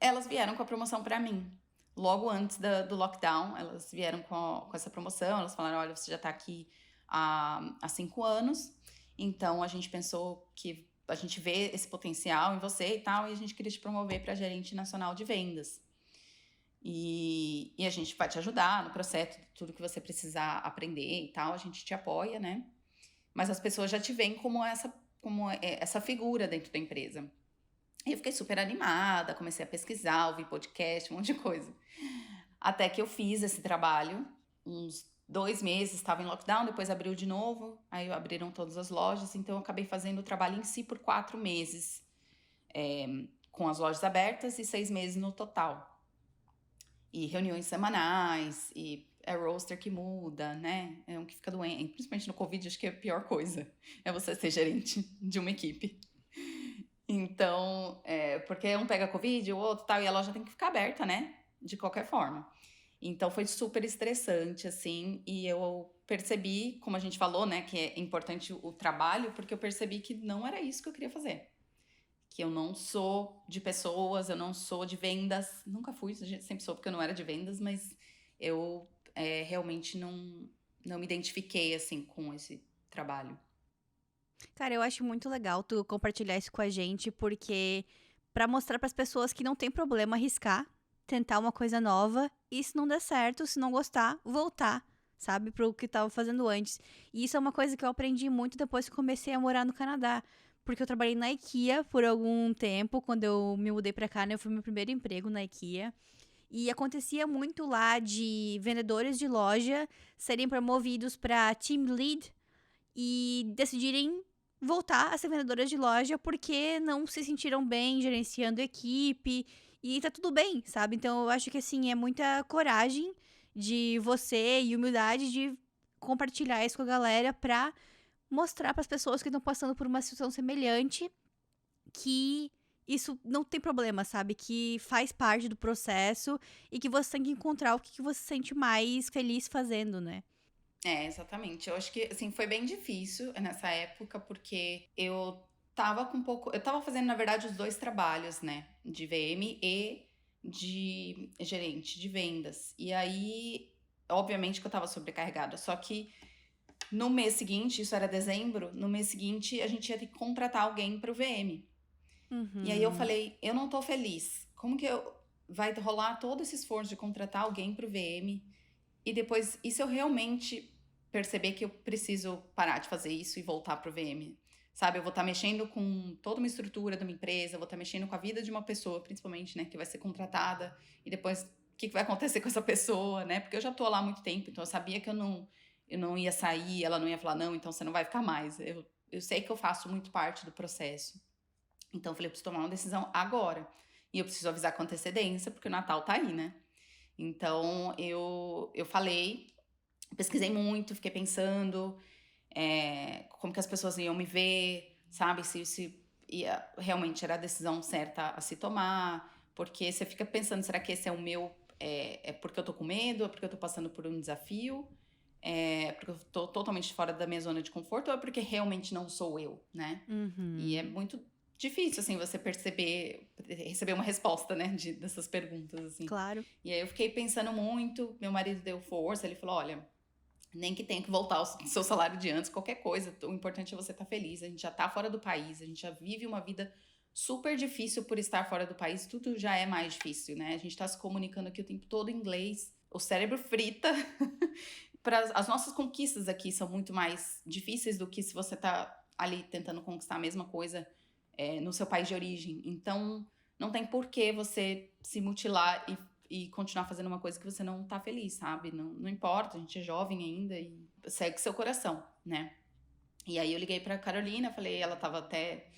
elas vieram com a promoção para mim. Logo antes do lockdown, elas vieram com essa promoção. Elas falaram: olha, você já tá aqui há 5 anos, então a gente pensou que a gente vê esse potencial em você e tal, e a gente queria te promover para gerente nacional de vendas. E a gente vai te ajudar no processo, tudo que você precisar aprender e tal, a gente te apoia, né? Mas as pessoas já te veem como essa figura dentro da empresa. E eu fiquei super animada, comecei a pesquisar, ouvir podcast, um monte de coisa. Até que eu fiz esse trabalho, uns 2 meses, estava em lockdown, depois abriu de novo, aí abriram todas as lojas, então eu acabei fazendo o trabalho em si por 4 meses, com as lojas abertas e 6 meses no total. E reuniões semanais, e é roster que muda, né? É um que fica doente, principalmente no Covid, acho que é a pior coisa, é você ser gerente de uma equipe. Então, porque um pega Covid, o outro tal, e a loja tem que ficar aberta, né? De qualquer forma. Então foi super estressante, assim, e eu percebi, como a gente falou, né, que é importante o trabalho, porque eu percebi que não era isso que eu queria fazer. Que eu não sou de pessoas, eu não sou de vendas, nunca fui, sempre soube que eu não era de vendas, mas eu realmente não me identifiquei, assim, com esse trabalho. Cara, eu acho muito legal tu compartilhar isso com a gente, porque pra mostrar pras pessoas que não tem problema arriscar, tentar uma coisa nova e se não der certo, se não gostar, voltar, sabe, pro que tava fazendo antes. E isso é uma coisa que eu aprendi muito depois que comecei a morar no Canadá, porque eu trabalhei na IKEA por algum tempo, quando eu me mudei pra cá, né, foi meu primeiro emprego na IKEA. E acontecia muito lá de vendedores de loja serem promovidos pra team lead e decidirem voltar a ser vendedoras de loja porque não se sentiram bem gerenciando equipe e tá tudo bem, sabe? Então eu acho que assim é muita coragem de você e humildade de compartilhar isso com a galera pra mostrar pras pessoas que estão passando por uma situação semelhante que isso não tem problema, sabe? Que faz parte do processo e que você tem que encontrar o que que você se sente mais feliz fazendo, né? É, exatamente. Eu acho que, assim, foi bem difícil nessa época, porque eu tava com um pouco. Eu tava fazendo, na verdade, os dois trabalhos, né? De VM e de gerente de vendas. E aí, obviamente que eu tava sobrecarregada. Só que no mês seguinte, isso era dezembro, no mês seguinte a gente ia ter que contratar alguém pro VM. E aí eu Uhum. falei, eu não tô feliz. Como que eu vai rolar todo esse esforço de contratar alguém pro VM? E depois, e se eu realmente perceber que eu preciso parar de fazer isso e voltar pro VM? Sabe, eu vou estar mexendo com toda uma estrutura de uma empresa, vou estar mexendo com a vida de uma pessoa, principalmente, né, que vai ser contratada, e depois o que vai acontecer com essa pessoa, né? Porque eu já tô lá há muito tempo, então eu sabia que eu não ia sair, ela não ia falar, não, então você não vai ficar mais. Eu sei que eu faço muito parte do processo. Então eu falei, eu preciso tomar uma decisão agora. E eu preciso avisar com antecedência, porque o Natal tá aí, né? Então eu falei, pesquisei muito, fiquei pensando como que as pessoas iam me ver, sabe? Se realmente era a decisão certa a se tomar. Porque você fica pensando, será que esse é o meu. É porque eu tô com medo? É porque eu tô passando por um desafio? É porque eu tô totalmente fora da minha zona de conforto? Ou é porque realmente não sou eu, né? E é Uhum. muito difícil, assim, você perceber, receber uma resposta, né, dessas perguntas, assim. Claro. E aí eu fiquei pensando muito, meu marido deu força, ele falou, olha, nem que tenha que voltar ao seu salário de antes, qualquer coisa, o importante é você estar feliz, a gente já tá fora do país, a gente já vive uma vida super difícil por estar fora do país, tudo já é mais difícil, né? A gente tá se comunicando aqui o tempo todo em inglês, o cérebro frita. As nossas conquistas aqui são muito mais difíceis do que se você tá ali tentando conquistar a mesma coisa no seu país de origem. Então, não tem por que você se mutilar e continuar fazendo uma coisa que você não tá feliz, sabe? Não, não importa, a gente é jovem ainda e segue seu coração, né? E aí eu liguei pra Carolina, falei, ela tava até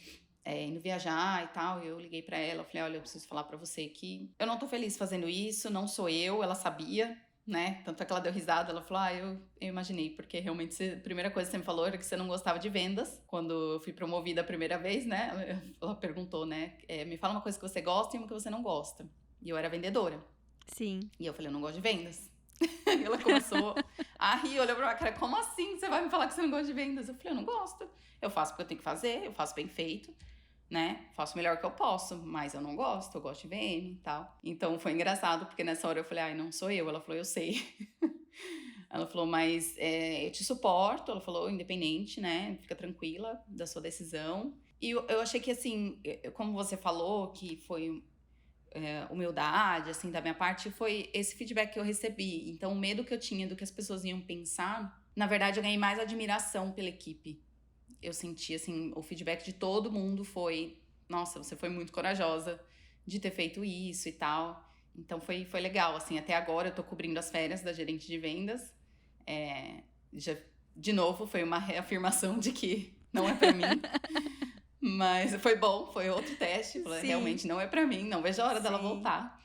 indo viajar e tal, e eu liguei pra ela, falei, olha, eu preciso falar pra você que eu não tô feliz fazendo isso, não sou eu, ela sabia, né? Tanto é que ela deu risada, ela falou, eu imaginei, porque realmente a primeira coisa que você me falou era que você não gostava de vendas, quando eu fui promovida a primeira vez, né? Ela perguntou, né? Me fala uma coisa que você gosta e uma que você não gosta. E eu era vendedora. Sim. E eu falei, eu não gosto de vendas. E ela começou a rir, olhou pra minha cara, como assim você vai me falar que você não gosta de vendas? Eu falei, eu não gosto. Eu faço porque eu tenho que fazer, eu faço bem feito, né? Faço o melhor que eu posso, mas eu não gosto, eu gosto de VM e tal. Então foi engraçado, porque nessa hora eu falei, ai, não sou eu. Ela falou, eu sei. Ela falou, mas eu te suporto. Ela falou, independente, né? Fica tranquila da sua decisão. E eu achei que, assim, como você falou, que foi humildade, assim, da minha parte, foi esse feedback que eu recebi. Então, o medo que eu tinha do que as pessoas iam pensar, na verdade, eu ganhei mais admiração pela equipe. Eu senti, assim, o feedback de todo mundo foi, nossa, você foi muito corajosa de ter feito isso e tal. Então, foi legal, assim, até agora eu tô cobrindo as férias da gerente de vendas. É, já, de novo, foi uma reafirmação de que não é pra mim. Mas foi bom, foi outro teste. Falei, Sim. realmente não é pra mim, não vejo a hora dela Sim. voltar.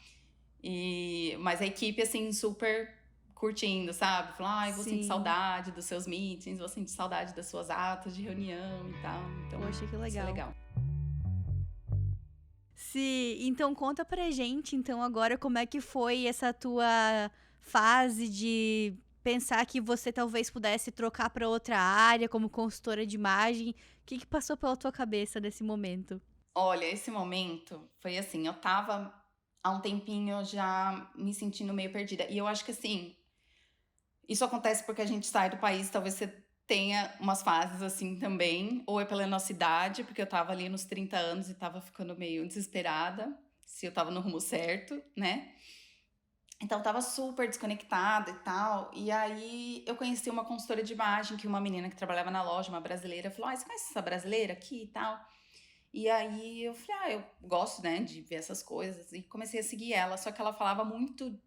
Mas a equipe, assim, super curtindo, sabe? Falou, ai, vou sentir Sim. saudade dos seus meetings, vou sentir saudade das suas atas de reunião e tal. Então, Poxa, que isso é legal. legal. Sim, então conta pra gente, então, agora como é que foi essa tua fase de pensar que você talvez pudesse trocar pra outra área como consultora de imagem. O que que passou pela tua cabeça nesse momento? Olha, esse momento foi assim, eu tava há um tempinho já me sentindo meio perdida. E eu acho que assim, isso acontece porque a gente sai do país, talvez você tem umas fases assim também, ou é pela nossa idade, porque eu tava ali nos 30 anos e tava ficando meio desesperada se eu tava no rumo certo, né? Então, eu tava super desconectada e tal. E aí, eu conheci uma consultora de imagem, que uma menina que trabalhava na loja, uma brasileira, falou: você conhece essa brasileira aqui e tal? E aí, eu falei: eu gosto, né, de ver essas coisas. E comecei a seguir ela. Só que ela falava muito.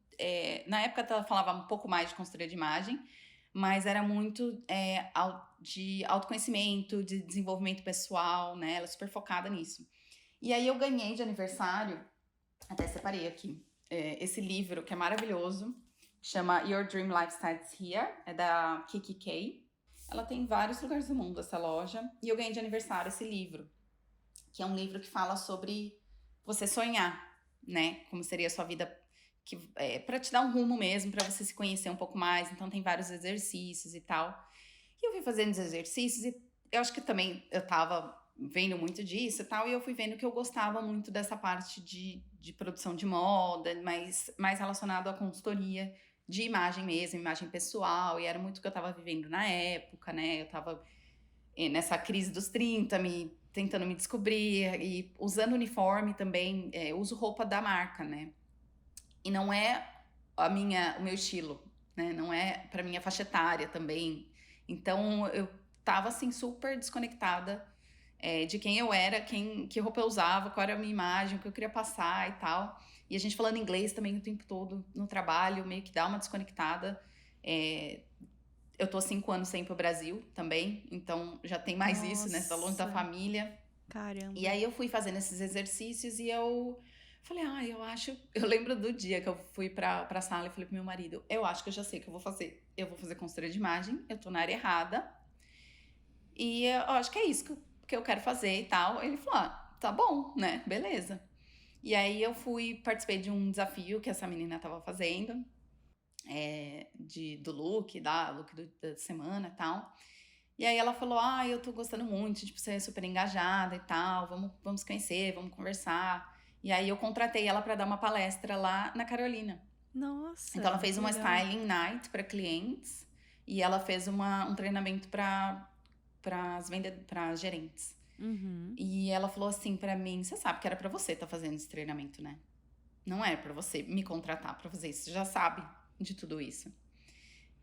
Na época, ela falava um pouco mais de consultoria de imagem, mas era muito de autoconhecimento, de desenvolvimento pessoal, né? Ela é super focada nisso. E aí, eu ganhei de aniversário, até separei aqui, esse livro que é maravilhoso, chama Your Dream Lifestyle is Here, é da Kiki Kay. Ela tem em vários lugares do mundo, essa loja. E eu ganhei de aniversário esse livro, que é um livro que fala sobre você sonhar, né? Como seria a sua vida, para te dar um rumo mesmo, para você se conhecer um pouco mais. Então tem vários exercícios e tal. E eu fui fazendo os exercícios e eu acho que também eu tava vendo muito disso e tal, e eu fui vendo que eu gostava muito dessa parte de produção de moda, mais relacionado à consultoria de imagem mesmo, imagem pessoal, e era muito o que eu tava vivendo na época, né? Eu tava nessa crise dos 30, tentando me descobrir, e usando uniforme também, uso roupa da marca, né? E não é o meu estilo, né? Não é pra minha faixa etária também. Então, eu tava, assim, super desconectada de quem eu era, que roupa eu usava, qual era a minha imagem, o que eu queria passar e tal. E a gente falando inglês também o tempo todo no trabalho, meio que dá uma desconectada. Eu tô 5 anos sem ir pro Brasil também, então já tem mais isso, né? Você tá longe da Nossa, família. caramba. E aí eu fui fazendo esses exercícios e eu falei, eu acho. Eu lembro do dia que eu fui pra sala e falei pro meu marido: eu acho que eu já sei o que eu vou fazer. Eu vou fazer consultoria de imagem, eu tô na área errada. E eu acho que é isso que eu quero fazer e tal. Ele falou: tá bom, né? Beleza. E aí eu participei de um desafio que essa menina tava fazendo, do look, da semana e tal. E aí ela falou: eu tô gostando muito, tipo, você é super engajada e tal, vamos conhecer, vamos conversar. E aí eu contratei ela para dar uma palestra lá na Carolina. Então ela Nossa, fez que uma legal. styling night para clientes e ela fez um treinamento para as gerentes. Uhum. E ela falou assim pra mim: você sabe que era pra você estar fazendo esse treinamento, né? Não é pra você me contratar pra fazer isso, você já sabe de tudo isso.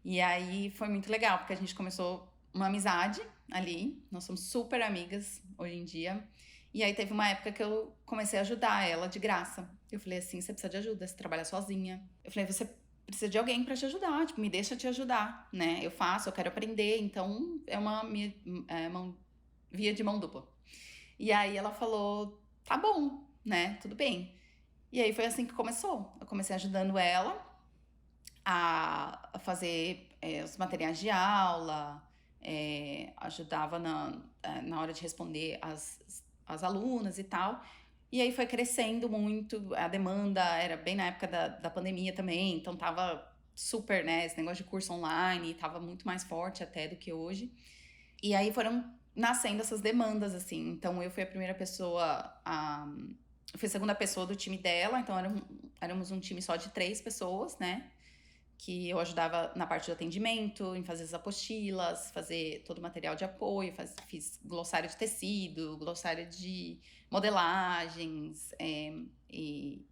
E aí foi muito legal, porque a gente começou uma amizade ali, nós somos super amigas hoje em dia. E aí teve uma época que eu comecei a ajudar ela de graça. Eu falei assim: você precisa de ajuda, você trabalha sozinha. Eu falei: você precisa de alguém pra te ajudar, tipo, me deixa te ajudar, né? Eu quero aprender, então é uma via de mão dupla. E aí ela falou: tá bom, né? Tudo bem. E aí foi assim que começou. Eu comecei ajudando ela a fazer os materiais de aula, ajudava na hora de responder as alunas e tal. E aí foi crescendo muito, a demanda era bem na época da pandemia também, então tava super, né, esse negócio de curso online, tava muito mais forte até do que hoje. E aí foram nascendo essas demandas, assim. Então eu fui a primeira pessoa eu fui a segunda pessoa do time dela, então éramos um time só de 3 pessoas, né? Que eu ajudava na parte do atendimento, em fazer as apostilas, fazer todo o material de apoio, fiz glossário de tecido, glossário de modelagens, e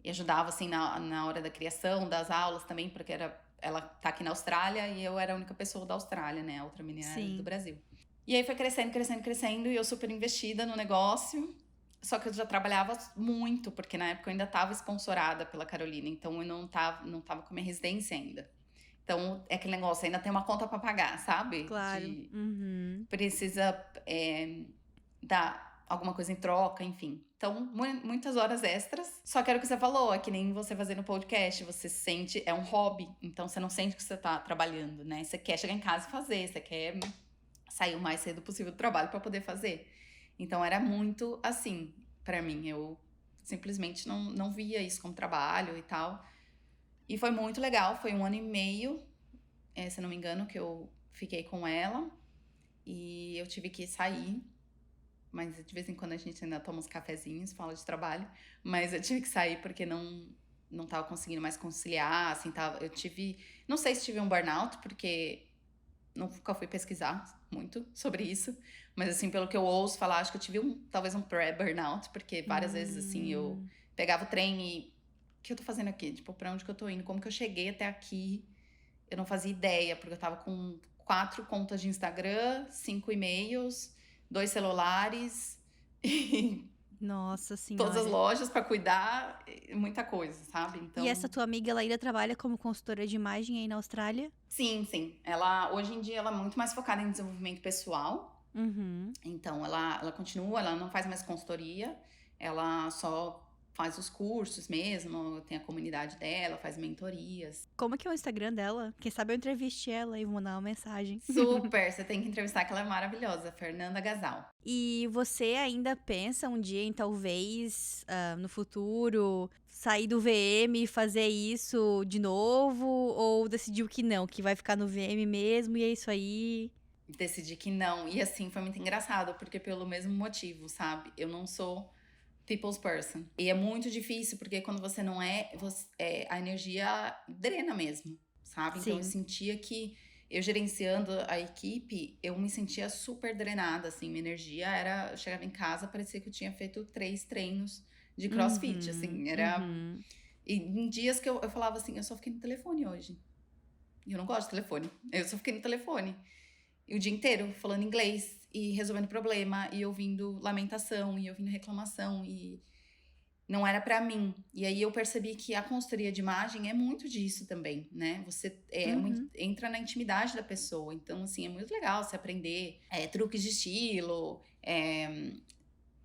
ajudava, assim, na hora da criação das aulas também, porque ela tá aqui na Austrália e eu era a única pessoa da Austrália, né? A outra menina era do Sim. Brasil. E aí foi crescendo, crescendo, crescendo, e eu super investida no negócio. Só que eu já trabalhava muito, porque na época eu ainda estava sponsorada pela Carolina, então eu não tava com a minha residência ainda. Então, é aquele negócio, ainda tem uma conta para pagar, sabe? Claro. Uhum. Precisa dar alguma coisa em troca, enfim. Então, muitas horas extras. Só que era o que você falou, é que nem você fazendo podcast, você sente, é um hobby, então você não sente que você tá trabalhando, né? Você quer chegar em casa e fazer, você quer sair o mais cedo possível do trabalho para poder fazer. Então era muito assim para mim, eu simplesmente não via isso como trabalho e tal. E foi muito legal, foi 1 ano e meio, se não me engano, que eu fiquei com ela. E eu tive que sair, mas de vez em quando a gente ainda toma uns cafezinhos, fala de trabalho. Mas eu tive que sair porque não tava conseguindo mais conciliar, assim, eu tive... Não sei se tive um burnout, porque nunca fui pesquisar muito sobre isso, mas assim, pelo que eu ouço falar, acho que eu tive talvez um pré-burnout, porque várias vezes assim eu pegava o trem e o que eu tô fazendo aqui? Tipo, pra onde que eu tô indo? Como que eu cheguei até aqui? Eu não fazia ideia, porque eu tava com 4 contas de Instagram, 5 e-mails, 2 celulares e Nossa todas as senhora. lojas pra cuidar, muita coisa, sabe? E essa Então, tua amiga, ela ainda trabalha como consultora de imagem aí na Austrália? sim. Ela, hoje em dia, ela é muito mais focada em desenvolvimento pessoal. Uhum. Então, ela continua, ela não faz mais consultoria, ela só faz os cursos mesmo, tem a comunidade dela, faz mentorias. Como que é o Instagram dela? Quem sabe eu entreviste ela e vou mandar uma mensagem. Super, você tem que entrevistar, que ela é maravilhosa, Fernanda Gasal. E você ainda pensa um dia em talvez, no futuro, sair do VM e fazer isso de novo? Ou decidiu que não, que vai ficar no VM mesmo e é isso aí? Decidi que não. E assim, foi muito engraçado, porque pelo mesmo motivo, sabe? Eu não sou people's person. E é muito difícil, porque quando você não é, a energia drena mesmo, sabe? Então eu Sim. sentia que eu gerenciando a equipe, eu me sentia super drenada, assim, minha energia era, eu chegava em casa, parecia que eu tinha feito 3 treinos de CrossFit, assim, era... Uhum. E em dias que eu falava assim, eu só fiquei no telefone hoje. E eu não gosto de telefone, eu só fiquei no telefone. E o dia inteiro falando inglês e resolvendo problema e ouvindo lamentação e ouvindo reclamação e não era pra mim. E aí eu percebi que a consultoria de imagem é muito disso também, né? Você Uhum. entra na intimidade da pessoa. Então, assim, é muito legal você aprender truques de estilo.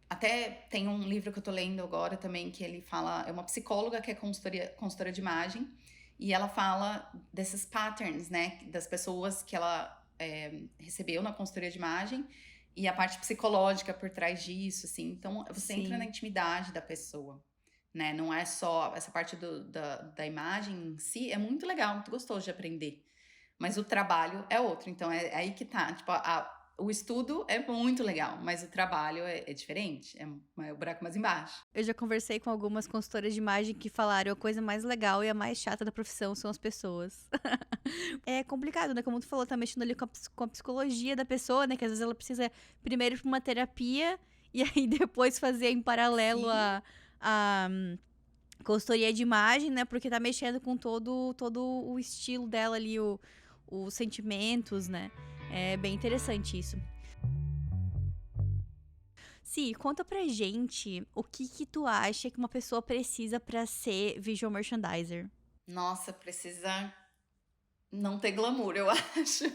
Até tem um livro que eu tô lendo agora também que ele fala, é uma psicóloga que é consultora de imagem e ela fala desses patterns, né? Das pessoas que ela recebeu na consultoria de imagem e a parte psicológica por trás disso, assim. Então, você entra na Sim. intimidade da pessoa, né? Não é só essa parte da imagem em si, é muito legal, muito gostoso de aprender. Mas o trabalho é outro, então é aí que tá. Tipo, o estudo é muito legal, mas o trabalho é diferente, é o buraco mais embaixo. Eu já conversei com algumas consultoras de imagem que falaram a coisa mais legal e a mais chata da profissão são as pessoas. É complicado, né? Como tu falou, tá mexendo ali com a psicologia da pessoa, né? Que às vezes ela precisa primeiro ir pra uma terapia e aí depois fazer em paralelo Sim, a consultoria de imagem, né? Porque tá mexendo com todo o estilo dela ali, os sentimentos, né? É bem interessante isso. Si, conta pra gente o que tu acha que uma pessoa precisa pra ser visual merchandiser. nossa, precisa não ter glamour, eu acho.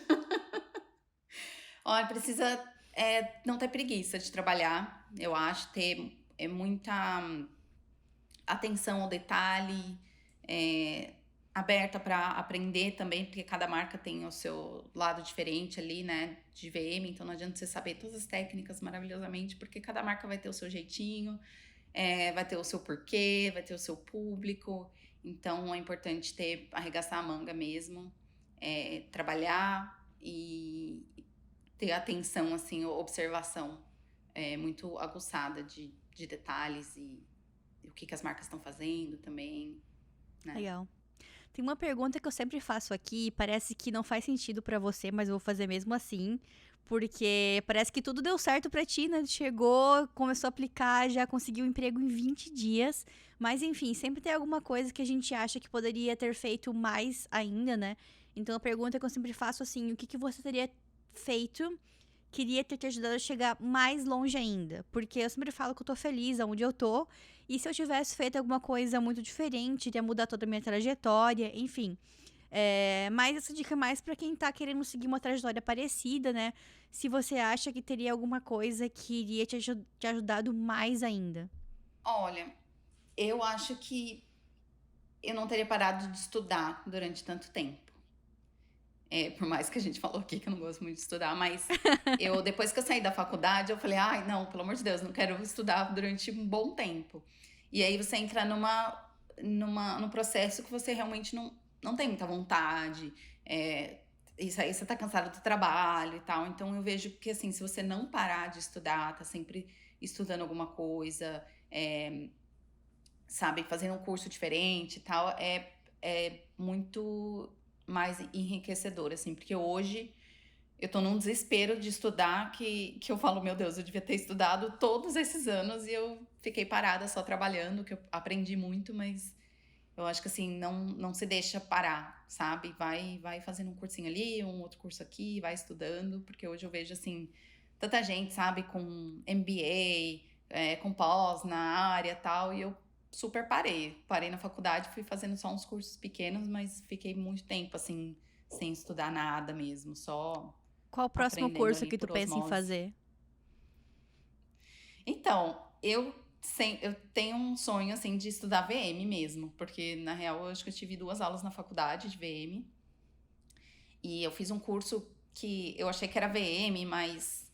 Olha, precisa não ter preguiça de trabalhar, eu acho, ter muita atenção ao detalhe, é, aberta para aprender também, porque cada marca tem o seu lado diferente ali, né, de VM, então não adianta você saber todas as técnicas maravilhosamente, porque cada marca vai ter o seu jeitinho, vai ter o seu porquê, vai ter o seu público, então é importante arregaçar a manga mesmo, trabalhar e ter atenção, assim, observação muito aguçada de detalhes e o que as marcas estão fazendo também, né? Legal. Tem uma pergunta que eu sempre faço aqui, parece que não faz sentido pra você, mas eu vou fazer mesmo assim, porque parece que tudo deu certo pra ti, né? Chegou, começou a aplicar, já conseguiu um emprego em 20 dias, mas enfim, sempre tem alguma coisa que a gente acha que poderia ter feito mais ainda, né? Então a pergunta que eu sempre faço assim, o que você teria feito queria ter te ajudado a chegar mais longe ainda. Porque eu sempre falo que eu tô feliz aonde eu tô. E se eu tivesse feito alguma coisa muito diferente, iria mudar toda a minha trajetória, enfim. Mas essa dica é mais pra quem tá querendo seguir uma trajetória parecida, né? Se você acha que teria alguma coisa que iria te ajudado mais ainda. Olha, eu acho que eu não teria parado de estudar durante tanto tempo. Por mais que a gente falou aqui que eu não gosto muito de estudar, mas depois que eu saí da faculdade, eu falei, ai, não, pelo amor de Deus, não quero estudar durante um bom tempo. E aí você entra num processo que você realmente não tem muita vontade, isso aí você tá cansado do trabalho e tal. Então eu vejo que, assim, se você não parar de estudar, tá sempre estudando alguma coisa, sabe, fazendo um curso diferente e tal, é muito mais enriquecedor, assim, porque hoje eu tô num desespero de estudar que eu falo, meu Deus, eu devia ter estudado todos esses anos e eu fiquei parada só trabalhando, que eu aprendi muito, mas eu acho que assim, não se deixa parar, sabe? Vai fazendo um cursinho ali, um outro curso aqui, vai estudando, porque hoje eu vejo assim, tanta gente, sabe, com MBA, com pós na área e tal, e eu super parei. Parei na faculdade, fui fazendo só uns cursos pequenos, mas fiquei muito tempo assim, sem estudar nada mesmo, só Qual o próximo aprendendo curso ali que tu por pensa em osmose. fazer? Então, eu tenho um sonho, assim, de estudar VM mesmo, porque, na real, eu acho que eu tive 2 aulas na faculdade de VM, e eu fiz um curso que eu achei que era VM, mas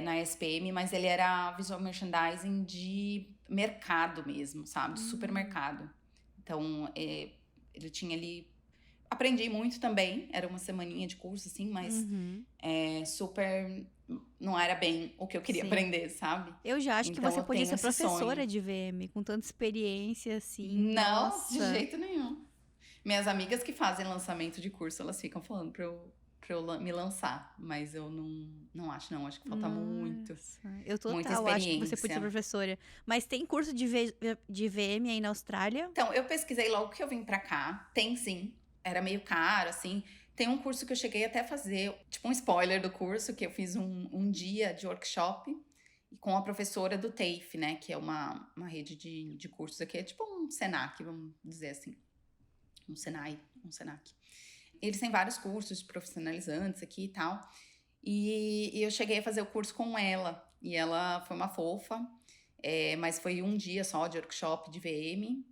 na SPM, mas ele era Visual Merchandising de mercado mesmo, sabe? De Hum, supermercado. Então, ele tinha ali. Aprendi muito também, era uma semaninha de curso, assim, mas uhum, super. Não era bem o que eu queria sim. aprender, sabe? Eu já acho que Então você eu podia tenho ser esse sonho. professora de VM, com tanta experiência assim. Não, de Nossa. jeito nenhum. Minhas amigas que fazem lançamento de curso, elas ficam falando pra eu me lançar, mas eu não acho, não. Acho que falta Nossa, eu muita total acho que você podia ser experiência. professora. Mas tem curso de VM aí na Austrália? Então, eu pesquisei logo que eu vim pra cá. Tem sim. Era meio caro, assim. Tem um curso que eu cheguei até a fazer, tipo um spoiler do curso, que eu fiz um dia de workshop com a professora do TAFE, né? Que é uma rede de cursos aqui. É tipo um Senac, vamos dizer assim. Um Senai, um Senac. Eles têm vários cursos profissionalizantes aqui e tal. E eu cheguei a fazer o curso com ela. E ela foi uma fofa, mas foi um dia só de workshop de VM.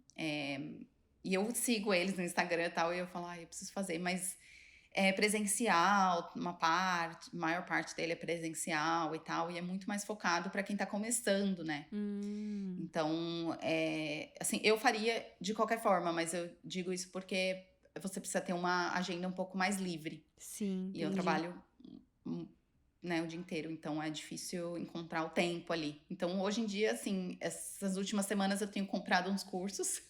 E eu sigo eles no Instagram e tal, e eu falo, eu preciso fazer, mas é presencial, maior parte dele é presencial e tal, e é muito mais focado para quem tá começando, né? Hum, Então, assim, eu faria de qualquer forma, mas eu digo isso porque você precisa ter uma agenda um pouco mais livre. sim, E eu entendi. trabalho, hum, né, o dia inteiro, então é difícil encontrar o tempo ali. Então, hoje em dia, assim, essas últimas semanas eu tenho comprado uns cursos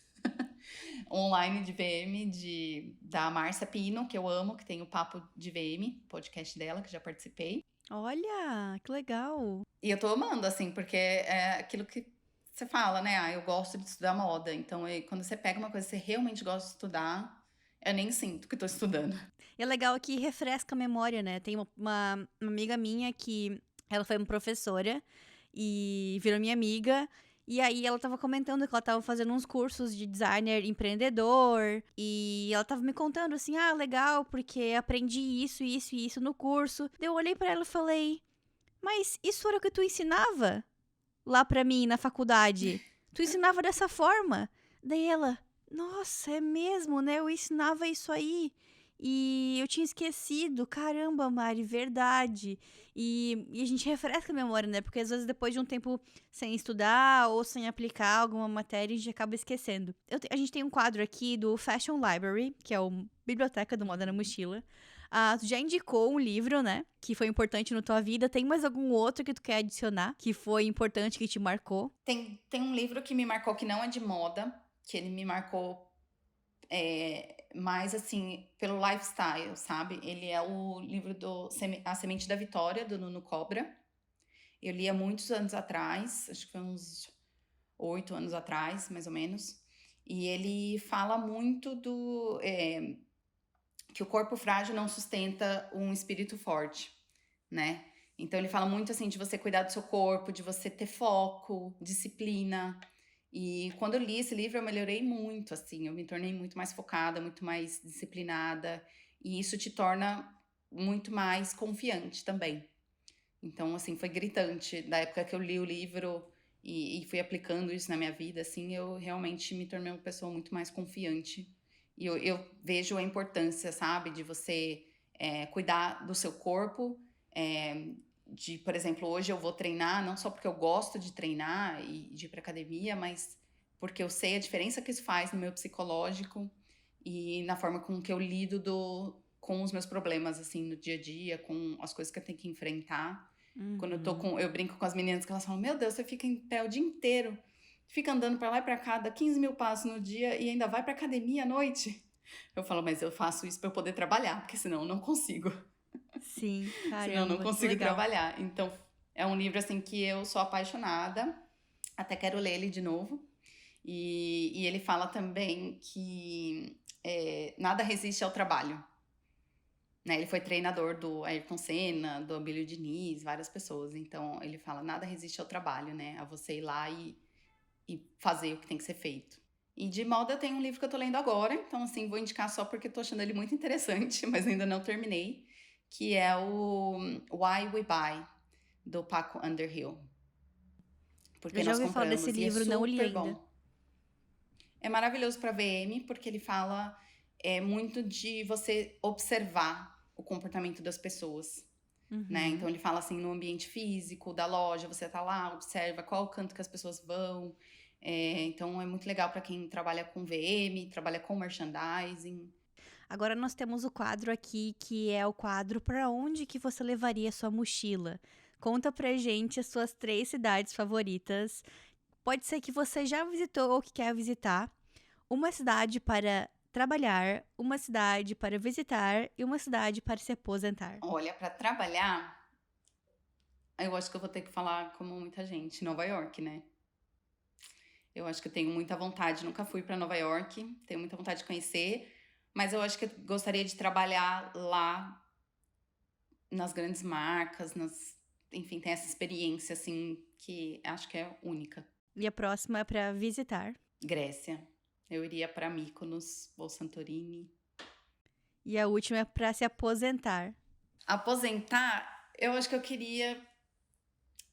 online de VM da Márcia Pino, que eu amo, que tem o Papo de VM, podcast dela, que já participei. Olha, que legal. E eu tô amando, assim, porque é aquilo que você fala, né? Eu gosto de estudar moda. Então, quando você pega uma coisa que você realmente gosta de estudar, eu nem sinto que tô estudando. E é legal que refresca a memória, né? Tem uma amiga minha que ela foi uma professora e virou minha amiga. E aí ela tava comentando que ela tava fazendo uns cursos de designer empreendedor. E ela tava me contando assim: ah, legal, porque aprendi isso, isso e isso no curso. Daí eu olhei pra ela e falei: mas isso era o que tu ensinava lá pra mim na faculdade? Tu ensinava dessa forma? Daí ela: nossa, é mesmo, né? Eu ensinava isso aí. E eu tinha esquecido, caramba, Mari, verdade. E a gente refresca a memória, né? Porque às vezes depois de um tempo sem estudar ou sem aplicar alguma matéria, a gente acaba esquecendo. A gente tem um quadro aqui do Fashion Library, que é o Biblioteca do Moda na Mochila. Ah, tu já indicou um livro, né? Que foi importante na tua vida. Tem mais algum outro que tu quer adicionar? Que foi importante, que te marcou? Tem um livro que me marcou que não é de moda, que ele me marcou mais assim, pelo lifestyle, sabe? Ele é o livro A Semente da Vitória, do Nuno Cobra. Eu li há muitos anos atrás, acho que foi uns 8 anos atrás, mais ou menos. E ele fala muito que o corpo frágil não sustenta um espírito forte, né? Então ele fala muito assim de você cuidar do seu corpo, de você ter foco, disciplina. E quando eu li esse livro, eu melhorei muito, assim, eu me tornei muito mais focada, muito mais disciplinada, e isso te torna muito mais confiante também. Então, assim, foi gritante. Da época que eu li o livro e fui aplicando isso na minha vida, assim, eu realmente me tornei uma pessoa muito mais confiante. E eu vejo a importância, sabe, de você cuidar do seu corpo. Por exemplo, hoje eu vou treinar, não só porque eu gosto de treinar e de ir pra academia, mas porque eu sei a diferença que isso faz no meu psicológico e na forma com que eu lido com os meus problemas, assim, no dia a dia, com as coisas que eu tenho que enfrentar. Quando Uhum. eu brinco com as meninas que elas falam, meu Deus, você fica em pé o dia inteiro, fica andando pra lá e pra cá, dá 15 mil passos no dia e ainda vai pra academia à noite. Eu falo, mas eu faço isso pra eu poder trabalhar, porque senão eu não consigo. Sim, senão eu não caramba, que consigo legal. trabalhar. Então, é um livro assim que eu sou apaixonada, até quero ler ele de novo. E ele fala também que nada resiste ao trabalho. Né? Ele foi treinador do Ayrton Senna, do Abílio Diniz, várias pessoas. Então, ele fala, nada resiste ao trabalho, né? A você ir lá e fazer o que tem que ser feito. E de moda tem um livro que eu tô lendo agora, então assim, vou indicar só porque tô achando ele muito interessante, mas ainda não terminei, que é o Why We Buy, do Paco Underhill. Eu Porque já nós ouvi falar desse compramos, e é livro, não li super ainda. bom. É maravilhoso para VM, porque ele fala muito de você observar o comportamento das pessoas. Né? Uhum. Então ele fala assim, no ambiente físico da loja, você tá lá, observa qual o canto que as pessoas vão. Então é muito legal para quem trabalha com VM, trabalha com merchandising. Agora nós temos o quadro aqui, que é o quadro Pra Onde que você levaria sua mochila? Conta pra gente as suas 3 cidades favoritas. Pode ser que você já visitou ou que quer visitar. Uma cidade para trabalhar, uma cidade para visitar e uma cidade para se aposentar. Olha, para trabalhar, eu acho que eu vou ter que falar como muita gente, Nova York, né? Eu acho que eu tenho muita vontade, nunca fui para Nova York, tenho muita vontade de conhecer, mas eu acho que eu gostaria de trabalhar lá nas grandes marcas, enfim, tem essa experiência assim que acho que é única. E a próxima é para visitar. Grécia. Eu iria para Mykonos ou Santorini. E a última é para se aposentar. Aposentar, eu acho que eu queria.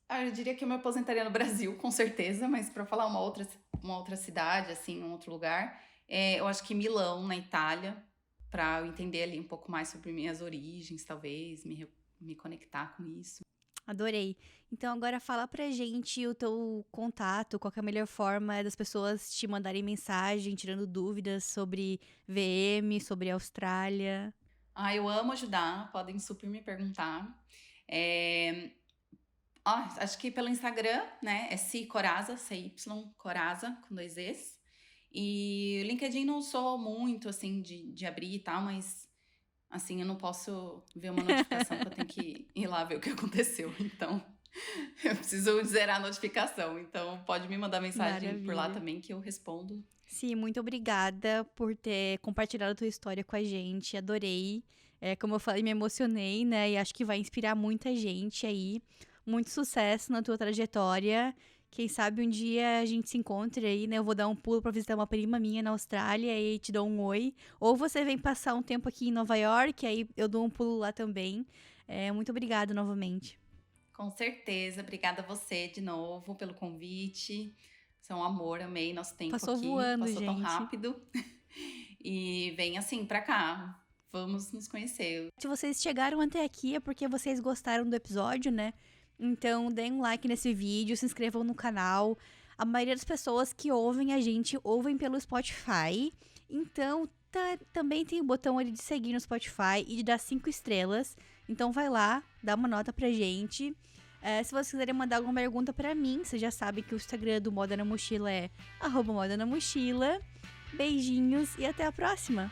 Eu diria que eu me aposentaria no Brasil, com certeza, mas para falar uma outra cidade, assim, um outro lugar, eu acho que Milão, na Itália, para eu entender ali um pouco mais sobre minhas origens, talvez, me conectar com isso. Adorei. Então agora fala pra gente o teu contato, qual que é a melhor forma das pessoas te mandarem mensagem, tirando dúvidas sobre VM, sobre Austrália. Eu amo ajudar, podem super me perguntar. Acho que pelo Instagram, né? É C Coraza, CY Coraza, com 2 Es. E o LinkedIn não sou muito, assim, de abrir e tal, mas, assim, eu não posso ver uma notificação que eu tenho que ir lá ver o que aconteceu. Então, eu preciso zerar a notificação. Então, pode me mandar mensagem por lá Maravilha. também que eu respondo. Sim, muito obrigada por ter compartilhado a tua história com a gente. Adorei. Como eu falei, me emocionei, né? E acho que vai inspirar muita gente aí. Muito sucesso na tua trajetória. Quem sabe um dia a gente se encontre aí, né? Eu vou dar um pulo pra visitar uma prima minha na Austrália e te dou um oi. Ou você vem passar um tempo aqui em Nova York, aí eu dou um pulo lá também. Muito obrigada novamente. Com certeza. Obrigada a você de novo pelo convite. Você é um amor, amei nosso tempo Passou aqui. voando, Passou tão gente. rápido. E vem assim pra cá. Vamos nos conhecer. Se vocês chegaram até aqui é porque vocês gostaram do episódio, né? Então, deem um like nesse vídeo, se inscrevam no canal. A maioria das pessoas que ouvem a gente ouvem pelo Spotify. Então, também tem o botão ali de seguir no Spotify e de dar 5 estrelas. Então, vai lá, dá uma nota pra gente. Se vocês quiserem mandar alguma pergunta pra mim, você já sabe que o Instagram do Moda na Mochila é @moda na mochila. Beijinhos e até a próxima!